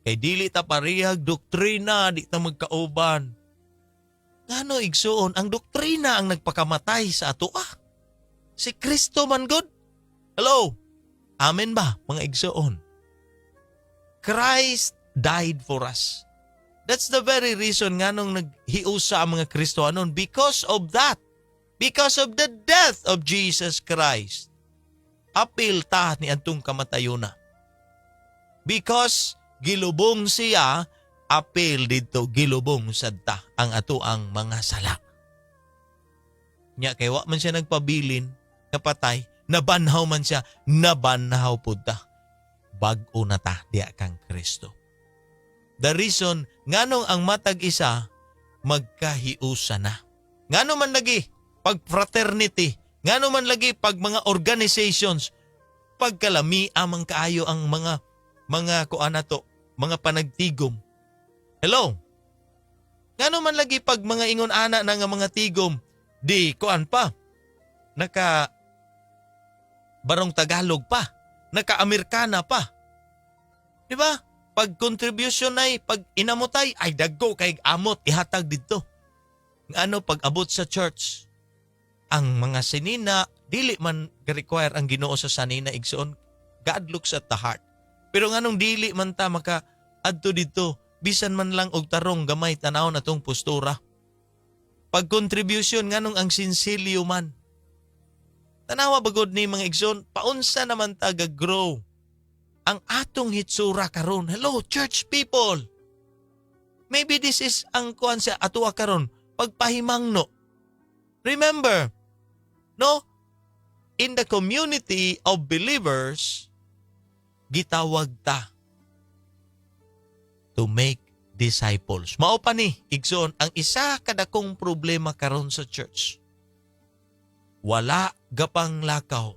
Kay dili ta parihag doktrina, di ta magkauban. Ngano igsuon, ang doktrina ang nagpakamatay sa ato Si Kristo man good. Hello? Amen ba, mga igsuon? Christ died for us. That's the very reason nga nung naghiusa ang mga Kristohanon. Because of that. Because of the death of Jesus Christ. apil ta ni antong kamatayuna. Because gilubong siya, apil dito gilubong sadta ang ato ang mga sala. Nya kay wa man siya nagpabilin, kapatay, nabanhaw man siya, nabanhaw pud ta. Bag-o na ta diya kang Kristo. The reason nganong ang matag isa magkahiusa na. Ngano man lagi pag fraternity, ngano man lagi pag mga organizations, pagkalami amang kaayo ang mga kuan nato, mga panagtigom. Hello. Ngano man lagi pag mga ingon ana na nga mga tigom, di kuan pa. Naka barong Tagalog pa, naka-Amerikana pa. Di ba? Pag contribution ay, pag inamotay, ay daggo kay amot, ihatag dito. Ano pag abot sa church, ang mga sinina, dili man require ang Ginoo sa sanina igsoon. God looks at the heart. Pero nganong dili man ta maka adto dito, bisan man lang og tarong gamay tanaw natong postura. Pag contribution nganong ang sinsilyo man. Tanawa bagod ni mga igsoon, paunsa naman ta ga-grow ang atong hitsura karon. Hello, church people. Maybe this is ang kuan sa atua karon, pagpahimangno. Remember, no? In the community of believers, gitawag ta to make disciples. Mao pa ni, igsoon, ang isa kadakong problema karon sa church. Wala gapang lakaw.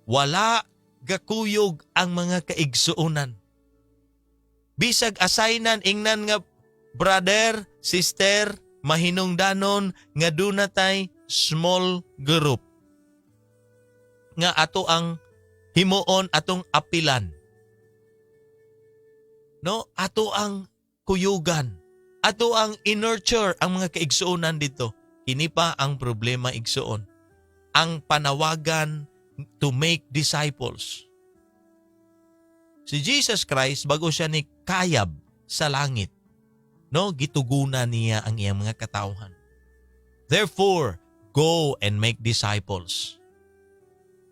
Wala gakuyog ang mga kaigsuonan. Bisag assignan ingnan nga brother, sister, mahinungdanon nga dunatay small group. Nga ato ang himuon atong apilan. No, ato ang kuyugan. Ato ang inurture ang mga kaigsuonan dito. Kini pa ang problema igsuon. Ang panawagan to make disciples. Si Jesus Christ, bago siya ni kayab sa langit, no, gituguna niya ang iyang mga katawhan. Therefore, go and make disciples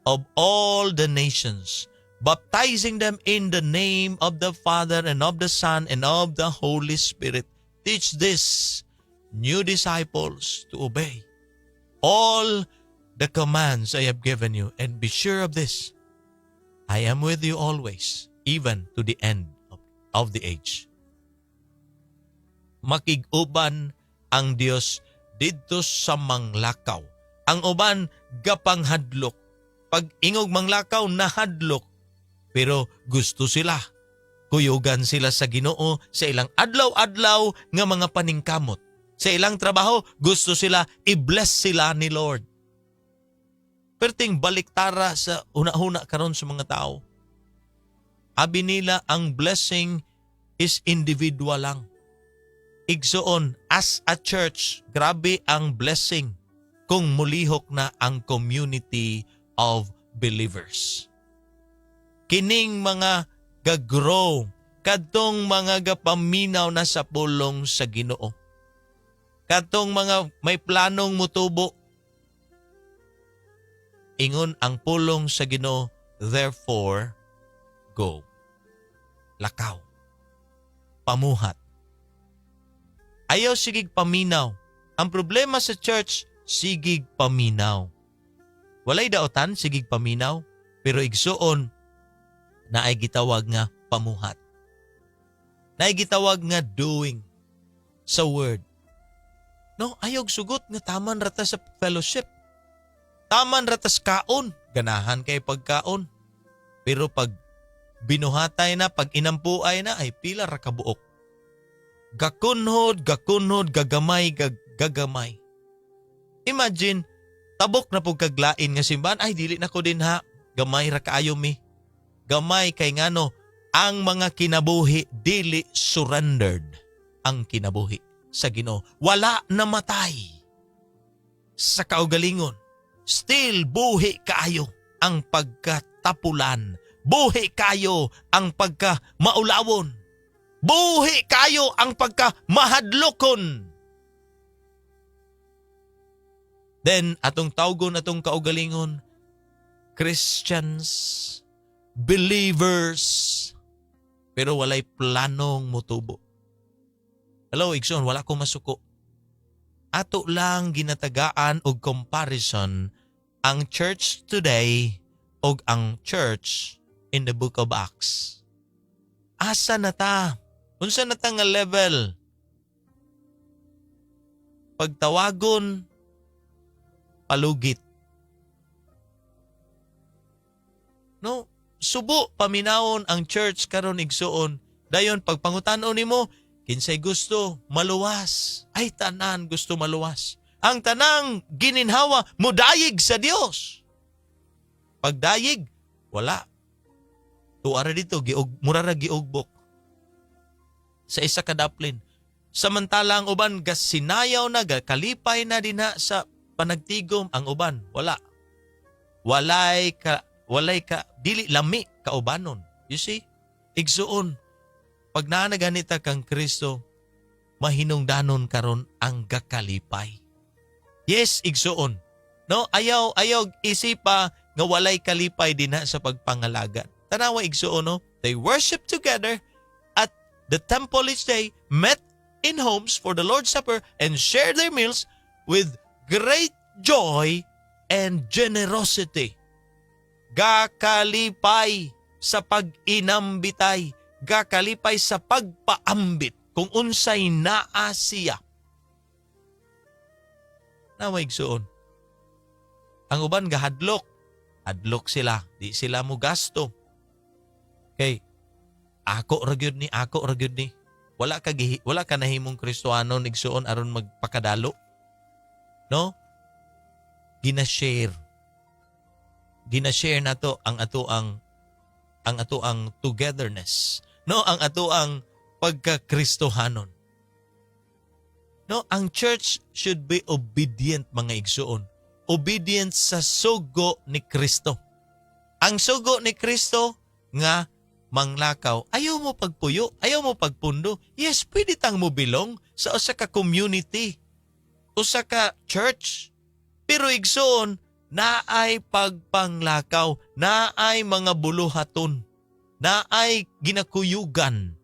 of all the nations, baptizing them in the name of the Father and of the Son and of the Holy Spirit. Teach this new disciples to obey all the commands I have given you, and be sure of this, I am with you always, even to the end of the age. Makig-uban ang Dios didto sa manglakaw. Ang uban gapang hadlok. Pag ingog manglakaw na hadlok, pero gusto sila. Kuyugan sila sa Ginoo sa ilang adlaw-adlaw nga mga paningkamot. Sa ilang trabaho, gusto sila i-bless sila ni Lord. Perting baliktara sa una-una karon sa mga tao. Abi nila ang blessing is individual lang. Igsoon, as a church, grabe ang blessing kung mulihok na ang community of believers. Kining mga gagrow, kadtong mga gapaminaw na sa pulong sa Ginoo. Kadtong mga may planong mutubo. Ingon ang pulong sa Ginoo, therefore, go. Lakaw. Pamuhat. Ayaw sigig paminaw. Ang problema sa church, sigig paminaw. Walay daotan, sigig paminaw, pero igsuon na ay gitawag nga pamuhat. Na ay gitawag nga doing sa word. No, ayog sugot nga taman rata sa fellowship. Taman ratas kaon, ganahan kay pagkaon. Pero pag binuhatay na, pag inampuay na, ay pila ra kabuok. Gakunhod, gagamay, gagamay. Imagine, tabok na pong kaglain nga simbahan, ay dili na ko din ha, gamay ra kaayo mi. Gamay kay ngano, ang mga kinabuhi, dili surrendered ang kinabuhi sa Ginoo. Wala namatay sa kaugalingon. Still buhi kaayo ang pagkatapulan. Buhi kayo ang pagka-maulawon. Buhi kayo ang pagka-mahadlokon. Then, atong tawgon, atong kaugalingon, Christians, believers, pero walay planong motubo. Hello, Igsoon, wala ko masuko. Ato lang ginatagaan og comparison ang church today og ang church in the book of Acts. Asa na ta? Unsa na ta nga level? Pagtawagon, palugit. No, subo paminawon ang church karon Igsoon. Dayon pagpangutanon nimo, kinsay gusto maluwas? Ay tanan gusto maluwas. Ang tanang gininhawa mudayig sa Dios. Pagdayig, wala. Tuara dito murara giugbok. Sa isa ka daplin. Samantala ang uban gasinayaw na, kalipay na dinha sa panagtigom ang uban. Wala. Walay ka dili lami ka ubanon. You see? Igsuon. Pag naanaganita kang Kristo, mahinungdanon karon ang gakalipay. Yes, igsuon. No, ayaw isipa nga walay kalipay dinha sa pagpangalagan. Tanawa igsuon, no? They worship together at the temple each day, met in homes for the Lord's Supper, and shared their meals with great joy and generosity. Gakalipay sa pag-inambitay, gakalipay sa pagpaambit kung unsay naa siya. Naway igsuon. Ang uban gahadlok. Hadlok sila, di sila mo gasto. Okay, ako ra gyud ni. Wala ka nahimong Kristohano igsuon aron magpakadalo. No? Gina-share nato ang ato ang togetherness. No, ang ato ang pagka-Kristohanon. No, ang church should be obedient mga igsuon. Obedient sa sugo ni Kristo. Ang sugo ni Kristo nga manglakaw, ayaw mo pagpuyo, ayaw mo pagpundo. Yes, pwede tang mo bilong sa usa ka community, usa ka church. Pero igsoon, naay pagpanglakaw, naay mga buluhaton, naay ginakuyugan.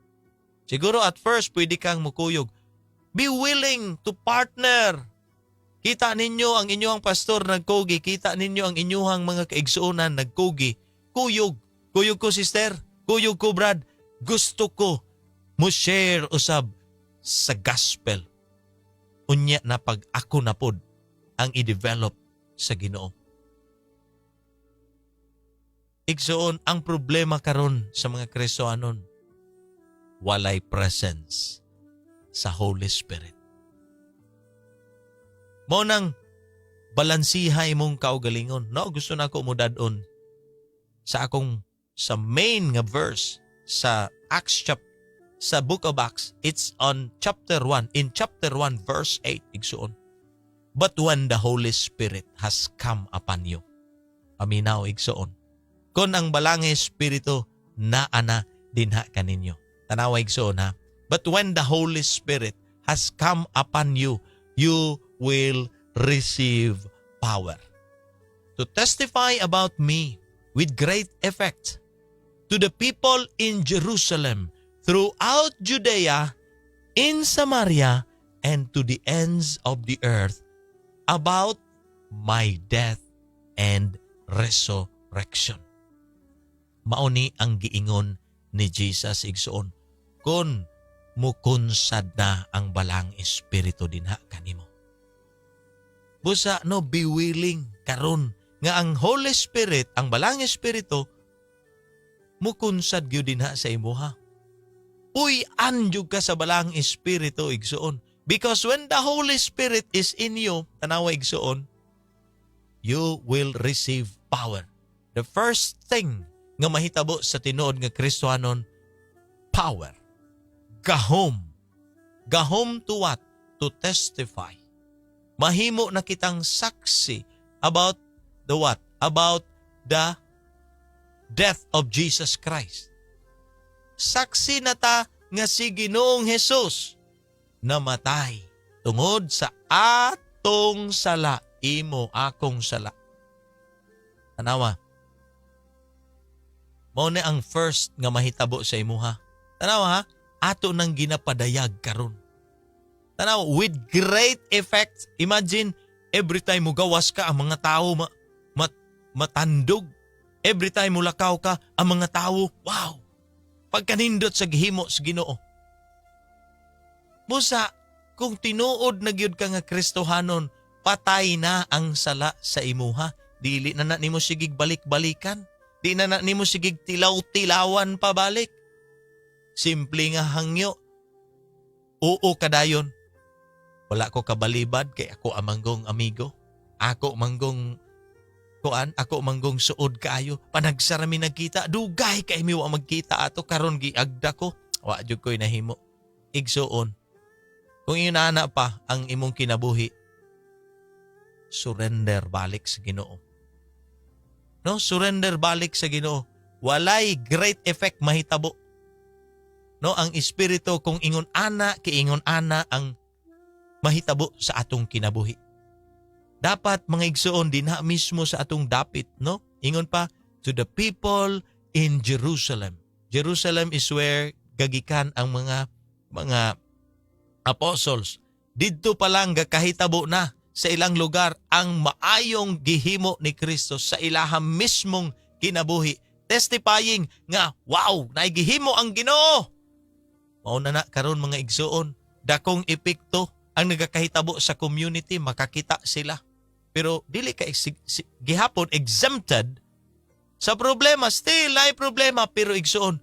Siguro at first pwede kang mukuyog. Be willing to partner. Kita ninyo ang inyong pastor nagkugi, kita ninyo ang inyong mga kaigsuonan nagkugi. Kuyog ko sister, kuyog ko brad, gusto ko mo share usab sa gospel. Unya na pag ako na pod ang i-develop sa Ginoo. Igsuon, ang problema karon sa mga Kristohanon, walay presence sa Holy Spirit. Mo nang balansihay mong kaugalingon. No, gusto na ako mudadon sa main nga verse sa Acts sa Book of Acts. It's on chapter 1. In chapter 1 verse 8 igsuon. But when the Holy Spirit has come upon you. Paminaw igsuon. Kung ang balang Espiritu naana dinha kaninyo. Tanawa igsuon ha. But when the Holy Spirit has come upon you, you will receive power to testify about me with great effect to the people in Jerusalem, throughout Judea, in Samaria, and to the ends of the earth about my death and resurrection. Mauni ang giingon ni Jesus igsuon, kun mukunsad na ang balang Espiritu dinha kanimo. Busa no, be willing karon nga ang Holy Spirit, ang balang Espiritu, mukunsad gyud dinha sa imuha. Puy-an jud ka sa balang Espiritu igsuon. Because when the Holy Spirit is in you, tanawa igsuon, you will receive power. The first thing nga mahitabo sa tinuod nga Kristohanon, power. Gahom. Gahom to what? To testify. Mahimo na kitang saksi about the what? About the death of Jesus Christ. Saksi na ta nga si Ginoong Hesus namatay tungod sa atong sala, imo akong sala. Tanawa, Mao na ang first nga mahitabo sa imuha. Tanaw ha, ato nang ginapadayag karon. Tanaw, with great effect. Imagine, every time mo gawas ka, ang mga tao matandog. Every time mo lakaw ka, ang mga tao, wow! Pagkanindot sa gihimo sa Ginoo. Busa, kung tinuod na gyud ka nga Kristohanon, patay na ang sala sa imuha. Dili na nimo sigig balik-balikan. Di na nimo sigig tilaw-tilawan pabalik. Simple nga hangyo. Oo kadayon. Wala ko kabalibad kay ako amanggong amigo. Ako manggong suod kaayo. Panagsarami nagkita. Dugay kay mi wa magkita ato karon giagda ko. Wa jud ko'y nahimo. Igsuon. Kung inana pa ang imong kinabuhi, surrender balik sa Ginoo. No, surrender balik sa Ginoo. Walay great effect mahitabo. No, ang espiritu kung ingon ana ang mahitabo sa atong kinabuhi. Dapat mga igsuon dinha mismo sa atong dapit, no? Ingon pa, to the people in Jerusalem. Jerusalem is where gagikan ang mga apostles. Didto pa lang gakahitabo na sa ilang lugar ang maayong gihimo ni Kristo sa ilahang mismong kinabuhi. Testifying nga, wow, naigihimo ang Ginoo. Mauna na karon mga igsuon, dakong epekto ang nagakahitabo sa community, makakita sila. Pero dili ka gihapon exempted sa problema, still ay problema, pero igsuon,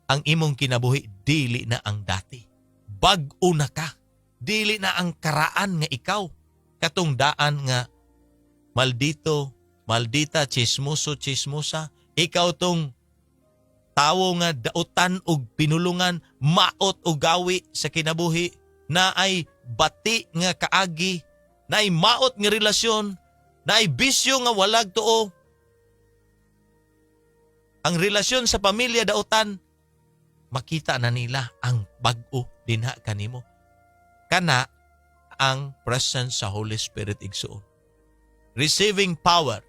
ang imong kinabuhi dili na ang dati. Bag-o na ka. Dili na ang karaan nga ikaw. Katong daan nga maldito, maldita, chismoso, chismosa. Ikaw tong tawo nga dautan og pinulungan, maot og gawi sa kinabuhi, na ay bati nga kaagi, na ay maot nga relasyon, na ay bisyo nga walag tuo. Ang relasyon sa pamilya dautan, makita na nila ang bag-o dinha kanimo. Kana ang presence sa Holy Spirit igsuon. Receiving power.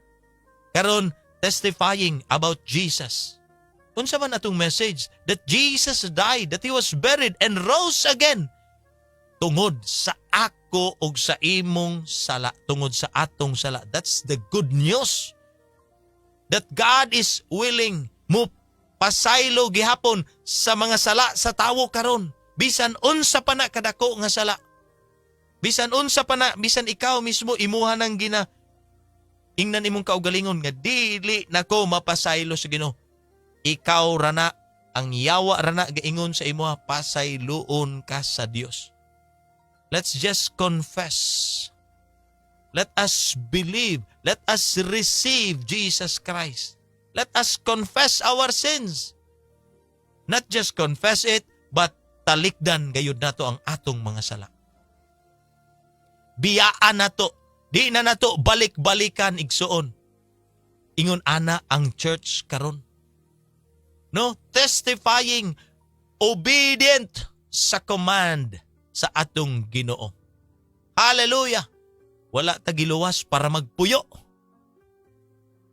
Karon testifying about Jesus. Unsa man atong message? That Jesus died, that He was buried and rose again. Tungod sa ako o sa imong sala. Tungod sa atong sala. That's the good news. That God is willing mo pasaylo gihapon sa mga sala sa tawo karon. Bisan unsa pa na kadako nga sala. Bisan unsa pa na, bisan ikaw mismo imuha nang ingnan imong kaugalingon nga dili nako mapasaylo sa Ginoo. Ikaw rana ang yawa rana gaingon sa imuha, pasayloon ka sa Dios. Let's just confess. Let us believe. Let us receive Jesus Christ. Let us confess our sins. Not just confess it, but talikdan gayud nato ang atong mga sala. Biyaan nato. Di na nato balik-balikan igsuon. Ingon ana ang church karon. No, testifying, obedient sa command sa atong Ginoo. Hallelujah. Wala tagiluwas para magpuyo.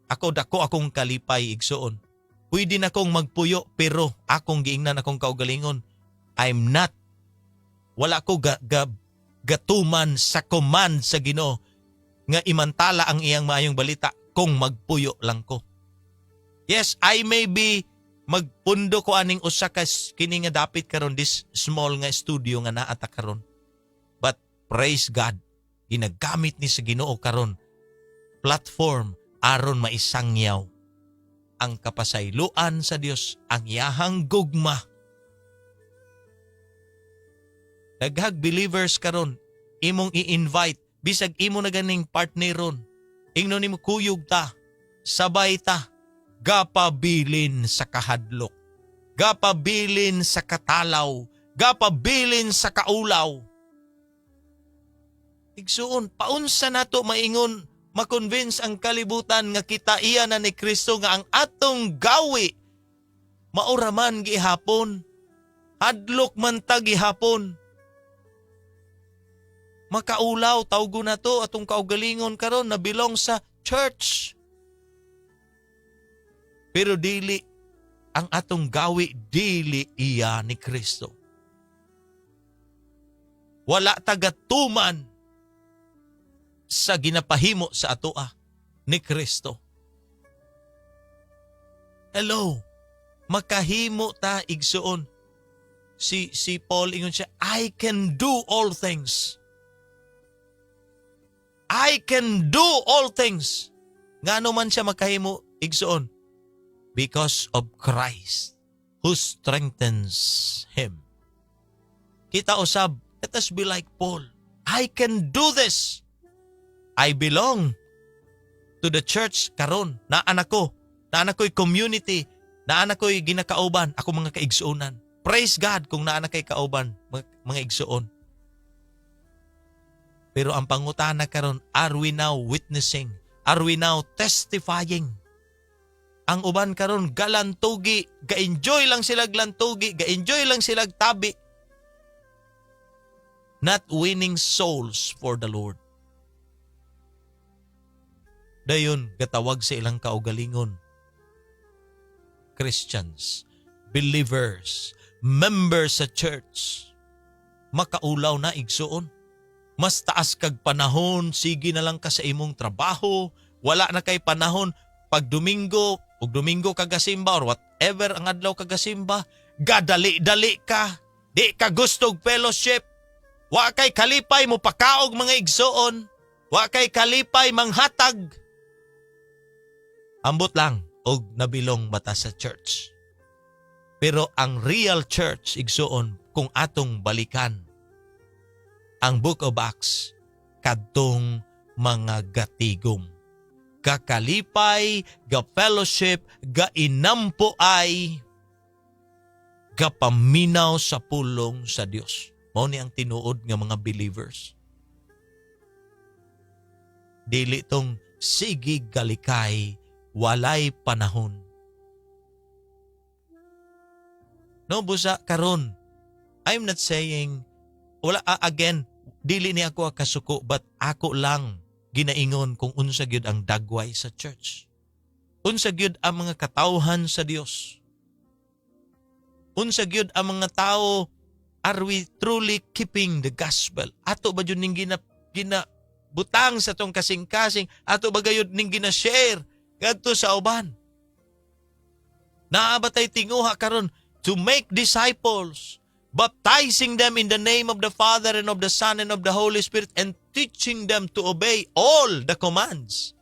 Ako dako akong kalipay igsuon. Pwede na akong magpuyo pero akong giingnan akong kaugalingon. I'm not. Wala ko gatuman sa command sa Ginoo nga imantala ang iyang maayong balita kung magpuyo lang ko. Yes, I may be magpundo ko aning usa ka kini nga dapit karon, this small nga studio nga naata karon. But praise God, ginagamit ni sa Ginoo karon platform aron maisangyaw ang kapasayloan sa Dios, ang iyahang gugma. Daghag believers karon imong i-invite bisag imo na ganing partneron. Ingnon nimo kuyog ta, sabay ta, gapabilin sa kahadlok, gapabilin sa katalaw, gapabilin sa kaulaw. Igsuon, paunsa nato maingon makonvince ang kalibutan nga kita iya na ni Kristo nga ang atong gawi mauraman gihapon, hadlok man ta gihapon. Makaulaw tawgo na to atong kaugalingon karon na belong sa church. Pero dili ang atong gawi, dili iya ni Kristo. Wala tagatuman sa ginapahimo sa atoa ni Kristo. Hello, makahimo ta igsuon. Si Paul ingon siya, I can do all things. I can do all things. Ngano man siya makahimo igsuon? Because of Christ who strengthens him. Kita usab, let us be like Paul. I can do this. I belong to the church karon. Naan ako'y community, naan ako'y ginakauban, ako mga kaigsuonan. Praise God kung naan kay kauban, mga igsuon. Pero ang pangutana karon, are we now witnessing? Are we now testifying? Ang uban karon galantugi, ga-enjoy lang sila glantugi, ga-enjoy lang sila tabi. Not winning souls for the Lord. Dayon gatawag sa ilang kaugalingon. Christians, believers, members sa church. Makaulaw na igsuon. Mas taas kag panahon, sige na lang ka sa imong trabaho, wala na kay panahon pag Domingo, ug Domingo kagasimba or whatever ang adlaw kagasimba, gadali-dali ka, di ka gustog fellowship, wa kay kalipay mo pakaog mga igsuon, wa kay kalipay manghatag. Ambot lang og nabilong bata sa church. Pero ang real church igsuon kung atong balikan ang Book of Acts kadtong mga gatigom. Kakalipay, ga-fellowship, ga-inampo ay gapaminaw sa pulong sa Dios. Mao ni ang tinuod nga mga believers. Dili tong sige galikay, walay panahon. No, busa karon. I'm not saying, again, dili ni ako kasuko, but ako lang ginaingon kung unsa gyud ang dagway sa church. Unsa gyud ang mga katawhan sa Dios. Unsa gyud ang mga tao, are we truly keeping the gospel? Ato ba yun ning butang sa tong kasing-kasing? Ato ba gayud ning gina-share kadto sa uban? Naabatay tinguha karon to make disciples, baptizing them in the name of the Father and of the Son and of the Holy Spirit, and teaching them to obey all the commands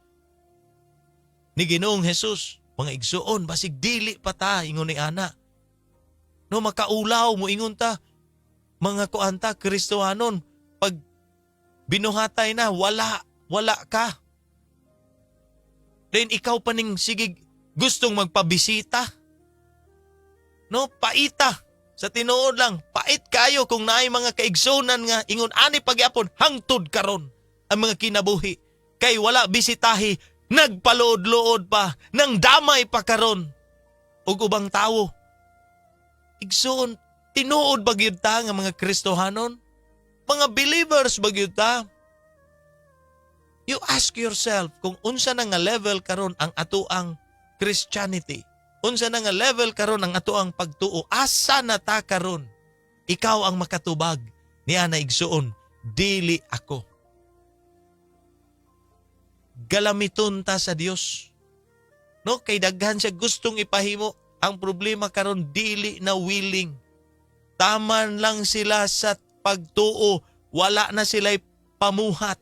ni Ginoong Hesus. Mga igsuon, basig dili pa ta, ingon ni ana. No, makaulaw mo ingon ta, mga kuanta, Kristohanon, pag binuhatay na, wala ka. Then ikaw pa ning sige gustong magpabisita. No, paita. Sa tinuod lang, pait kayo kung naay mga kaigsunan nga ingon ani pagyapon hangtod karon ang mga kinabuhi. Kay wala bisitahi, nagpalood-lood pa, nang damay pa karon ug ubang tawo. Igsoon, tinuod ba gyud ta nga mga Kristohanon? Mga believers ba gyud ta? You ask yourself kung unsa na nga level karon ang atoang Christianity. Unsa na nga level karon ang atoang pagtuo? Asa na ta karon? Ikaw ang makatubag niya na igsuon, dili ako. Galamiton ta sa Dios. No, kay daghan siya gustong ipahimo. Ang problema karon dili na willing. Taman lang sila sa pagtuo, wala na sila'y pamuhat.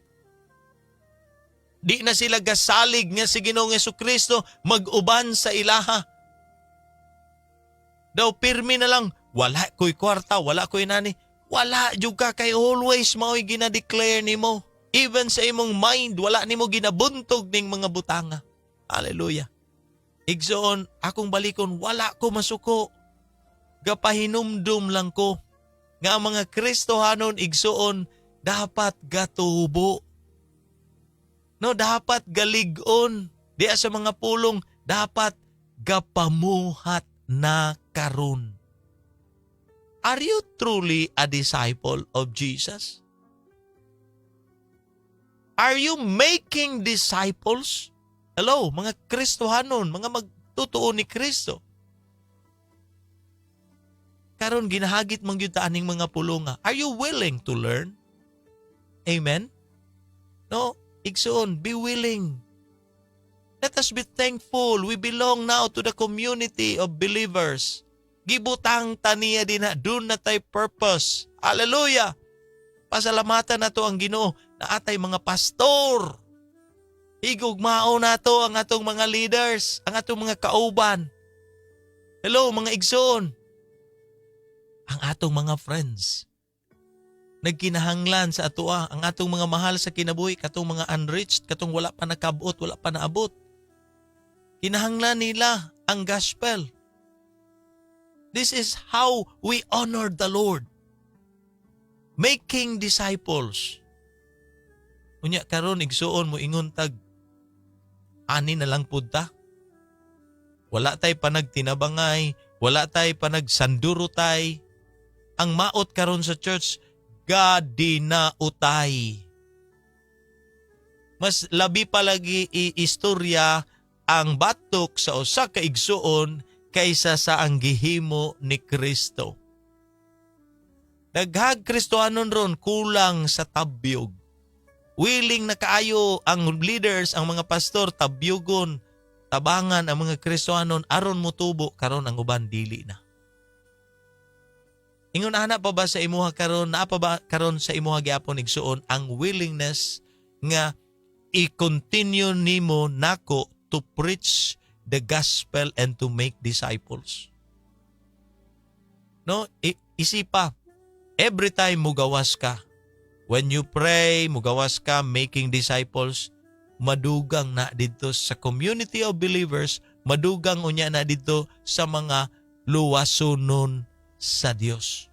Di na sila gasalig nga si Ginoong Jesucristo mag-uban sa ilaha. Daw pirmi na lang, wala ko'y kwarta, wala ko'y nani. Wala juga kay always mao'y ginadeclare nimo. Even sa imong mind, wala nimo ginabuntog ning mga butanga. Hallelujah. Igsoon, akong balikon, wala ko masuko. Gapahinumdum lang ko. Nga ang mga Kristohanon, igsoon, dapat gatubo. No, dapat galigon. Diya sa mga pulong, dapat gapamuhat na karon. Are you truly a disciple of Jesus? Are you making disciples? Hello, mga Kristohanon, mga pagtutuo ni Kristo. Karon ginahagit mong gyud ta aning mga pulonga. Are you willing to learn? Amen? No, igsoon, be willing. Let us be thankful. We belong now to the community of believers. Gibutang taniya din na, doon na tayo purpose. Hallelujah! Pasalamatan na to ang Ginoo na atay mga pastor. Igugmao na to ang atong mga leaders, ang atong mga kauban. Hello mga igsoon. Ang atong mga friends. Nagkinahanglan sa atoa, ang atong mga mahal sa kinabuhi, katong mga unreached, katong wala pa nakabot, wala pa naabot. Kinahanglan nila ang gospel. This is how we honor the Lord. Making disciples. Unya karon igsuon mo ingon tag ani na lang pud ta. Wala tay panagtinabangay, wala tay panagsandurutay. Ang maot karon sa church, God dinautay. Mas labi palagi istorya ang batok sa usa ka igsuon kaysa sa ang gihimo ni Kristo. Daghag Kristohanon ron kulang sa tabyog. Willing na kaayo ang leaders, ang mga pastor tabyugon, tabangan ang mga Kristohanon aron motubo karon ang uban dili na. Ingon ana pa ba sa imuha karon, naa pa ba karon sa imuha gyapon igsuon ang willingness nga i-continue nimo nako to preach the gospel and to make disciples. No, isipa, every time mugawas ka, when you pray, mugawas ka, making disciples, madugang na dito sa community of believers, madugang unya na dito sa mga luwasonon sa Dios.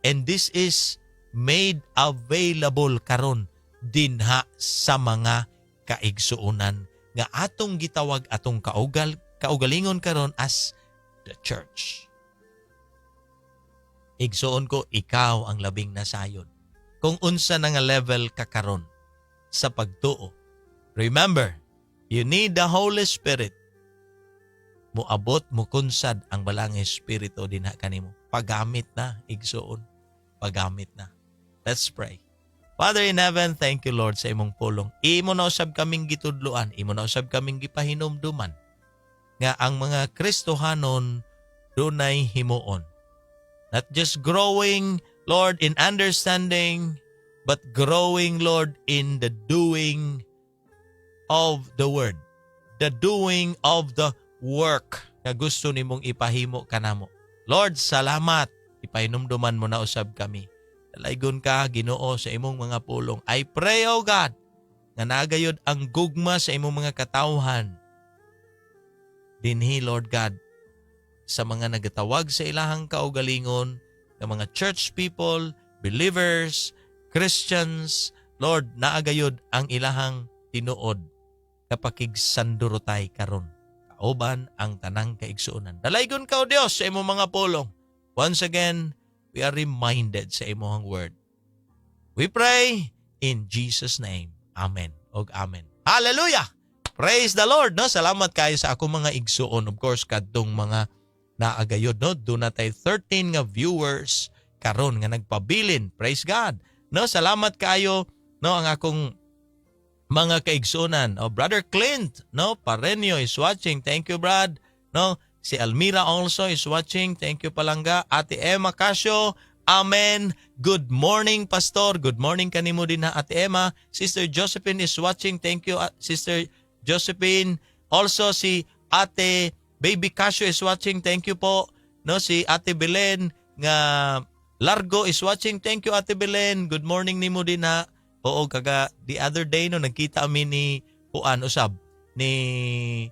And this is made available karon dinha sa mga kaigsuonan nga atong gitawag atong kaugalingon karon as the church. Igsuon ko, ikaw ang labing nasayon. Kung unsa na nga level ka karon sa pagtuo. Remember, you need the Holy Spirit. Muabot mo kunsad ang balang espiritu dinha kanimo. Pagamit na, igsuon. Pagamit na. Let's pray. Father in heaven, thank you Lord sa imong pulong. Imo na usab kaming gitudloan, imo na usab kaming gipahinumduman nga ang mga Kristohanon dunay himuon. Not just growing, Lord, in understanding, but growing, Lord, in the doing of the word. The doing of the work na gusto nimong ipahimo kanamo. Lord, salamat. Ipahinumduman mo na usab kami. Dalaygon ka, Ginoo, sa imong mga pulong. I pray, O God, nga nagayod ang gugma sa imong mga katawhan. Dinhi, Lord God, sa mga nagatawag sa ilahang kaugalingon, ng mga church people, believers, Christians, Lord, naagayod ang ilahang tinuod kapag sandurotay karon. Kauban ang tanang kaigsuonan. Dalaygon ka, O Dios, sa imong mga pulong. Once again, we are reminded sa imong word. We pray in Jesus' name. Amen. Og amen. Hallelujah! Praise the Lord. No? Salamat kayo sa akong mga igsuon. Of course, kadtong mga naagayod. No? Doon na tayo 13 nga viewers karon nga nagpabilin. Praise God. No? Salamat kayo. No? Ang akong mga kaigsuonan. Oh, Brother Clint, no? Parenio is watching. Thank you, Brad. No? Si Almira also is watching. Thank you, Palangga. Ate Emma Casio. Amen. Good morning, Pastor. Good morning kanimo din ha, Ate Emma. Sister Josephine is watching. Thank you, Sister Josephine. Also, si Ate Baby Casio is watching. Thank you po. No, si Ate Belen nga Largo is watching. Thank you, Ate Belen. Good morning nimo din ha. Oo, kaga the other day no nagkita kami ni Puan usab ni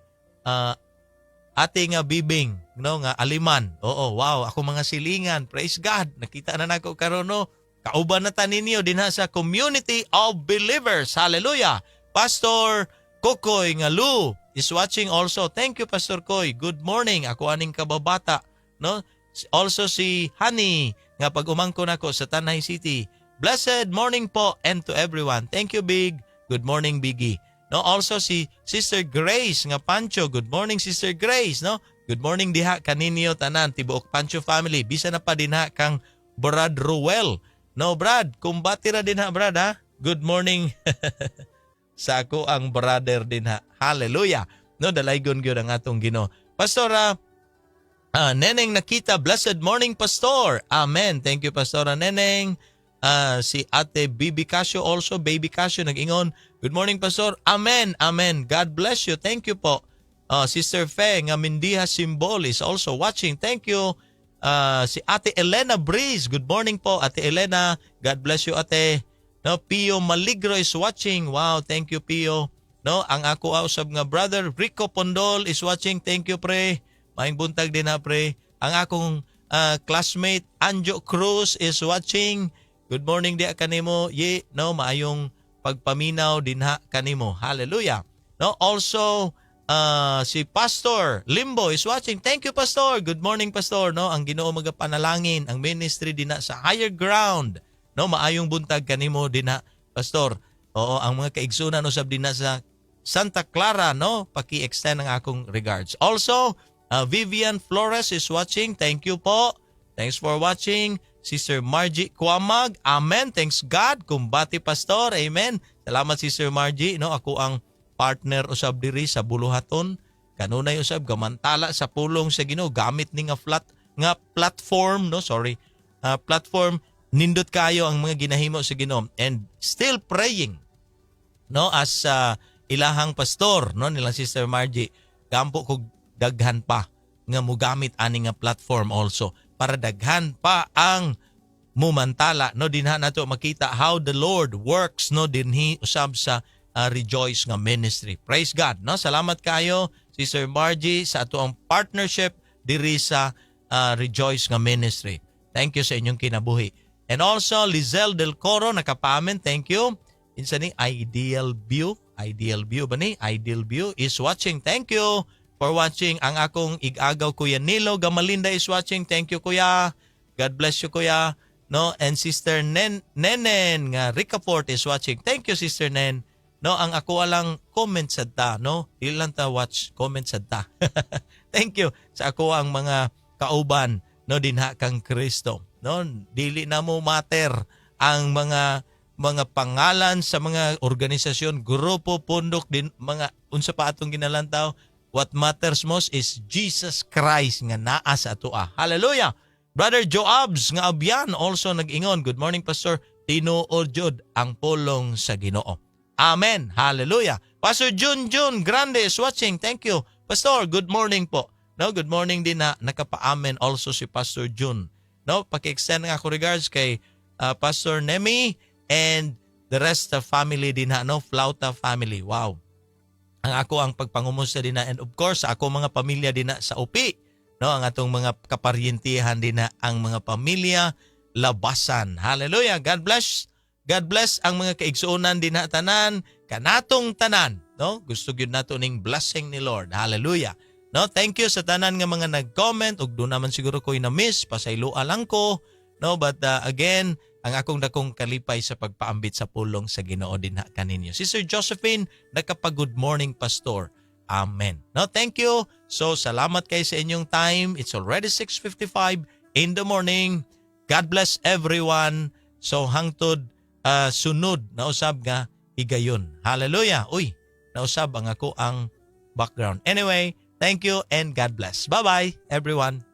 ate nga Bibing, no, nga Aliman. Oo, wow, ako mga silingan. Praise God. Nakita na nako karon no. Kauban na ta ninyo dinha sa community of believers. Hallelujah. Pastor Kokoy nga Lu is watching also. Thank you, Pastor Koy. Good morning. Ako aning kababata, no? Also si Honey nga pag-umangko nako sa Tanay City. Blessed morning po and to everyone. Thank you, Big. Good morning, Biggie. No, also si Sister Grace nga Pancho. Good morning, Sister Grace, no? Good morning diha kaninyo tanan tibuok Pancho family. Bisa na pa dinha kang Brad Ruel. No, Brad, kumbati ra din ha, Brad, ha? Good morning sa ako ang brother din ha. Hallelujah. No, dalaygon gyud ang atong Ginoo. Pastor Neneng Nakita, blessed morning, Pastor. Amen. Thank you, Pastor Neneng. Si Ate Bibi Casio also, Baby Casio, nag-ingon, good morning, Pastor. Amen. Amen. God bless you. Thank you po. Sister Fe, nga Mindiha Symbol is also watching. Thank you. Si Ate Elena Breeze, good morning po, Ate Elena. God bless you, Ate. No, Pio Maligro is watching. Wow, thank you, Pio. No, ang ako usab nga brother Rico Pondol is watching. Thank you, pre. Maing buntag din ha, pre. Ang akong classmate Anjo Cruz is watching. Good morning di kanimo. Ye, no, maayong pagpaminaw din ha kanimo. Hallelujah. No, also si Pastor Limbo is watching. Thank you, Pastor. Good morning, Pastor. No, ang Ginoo magapanalangin ang ministry din na sa higher ground. No, maayong buntag kanimo din ha, Pastor. Oo, ang mga kaigsunan usab din na sa Santa Clara, no, paki-extend ang akong regards. Also, Vivian Flores is watching. Thank you po. Thanks for watching. Sister Margie Kuamag. Amen. Thanks God. Kumbati, Pastor. Amen. Salamat, Sister Margie. No, ako ang partner usab diri sa buluhaton. Kanunay usab gamantala sa pulong sa Ginoo gamit ni nga platform, no, sorry. Platform nindot kayo ang mga ginahimo sa Ginoo and still praying. No, as ilahang pastor, no, nila Sister Margie. Gampo ko daghan pa nga mugamit ani nga platform also para daghan pa ang mumantala, no, dinha nato makita how the Lord works, no, dinhi usab sa Rejoice nga ministry. Praise God, no. Salamat kayo Sister Margie sa ato ang partnership diri sa Rejoice nga ministry. Thank you sa inyong kinabuhi. And also Lizelle Del Coro nakapaamen. Thank you. Insa ni Ideal View ba ni? Ideal View is watching. Thank you for watching. Ang akong igagaw Kuya Nilo Gamalinda is watching. Thank you, Kuya. God bless you, Kuya. No, and Sister Nenen nga Ricafort is watching. Thank you, Sister Nen. No, ang ako alang comment sa ta, no? Dili lang ta watch, comment sa ta. Thank you sa ako ang mga kauban, no, dinha kang Kristo. No, dili na mo matter ang mga pangalan sa mga organisasyon, grupo, pundok din mga unsa pa atong ginalantaw. What matters most is Jesus Christ nga naa sa atoa. Hallelujah. Brother Joabs nga Abyan also nag-ingon, good morning, Pastor. Tinuod jud ang pulong sa Ginoo. Amen. Hallelujah. Pastor Jun Grande is watching. Thank you. Pastor, good morning po. No, good morning din na nakapa-amen also si Pastor Jun. No, paki-extend nga ako regards kay Pastor Nemi and the rest of family din ha, no, Flauta family. Wow. Ang ako ang pagpangumusta din na and of course ako mga pamilya din na sa UPI. No, ang atong mga kaparyentihan din na ang mga pamilya Labasan. Hallelujah. God bless. God bless ang mga kaigsuonan din na tanan, kanatong tanan. No? Gusto gyud nato ning blessing ni Lord. Hallelujah. No, thank you sa tanan nga mga nag-comment ug do naman siguro ko'y na-miss, pasayloa lang ko. No, but again, ang akong dakong kalipay sa pagpaambit sa pulong sa Ginoo din ha kaninyo. Sister Josephine, nakapag-good morning, Pastor. Amen. No, thank you. So, salamat kayo sa inyong time. It's already 6:55 in the morning. God bless everyone. So, hangtod sunod na usab nga higayon. Hallelujah. Uy, nausab ang ako ang background. Anyway, thank you and God bless. Bye-bye, everyone.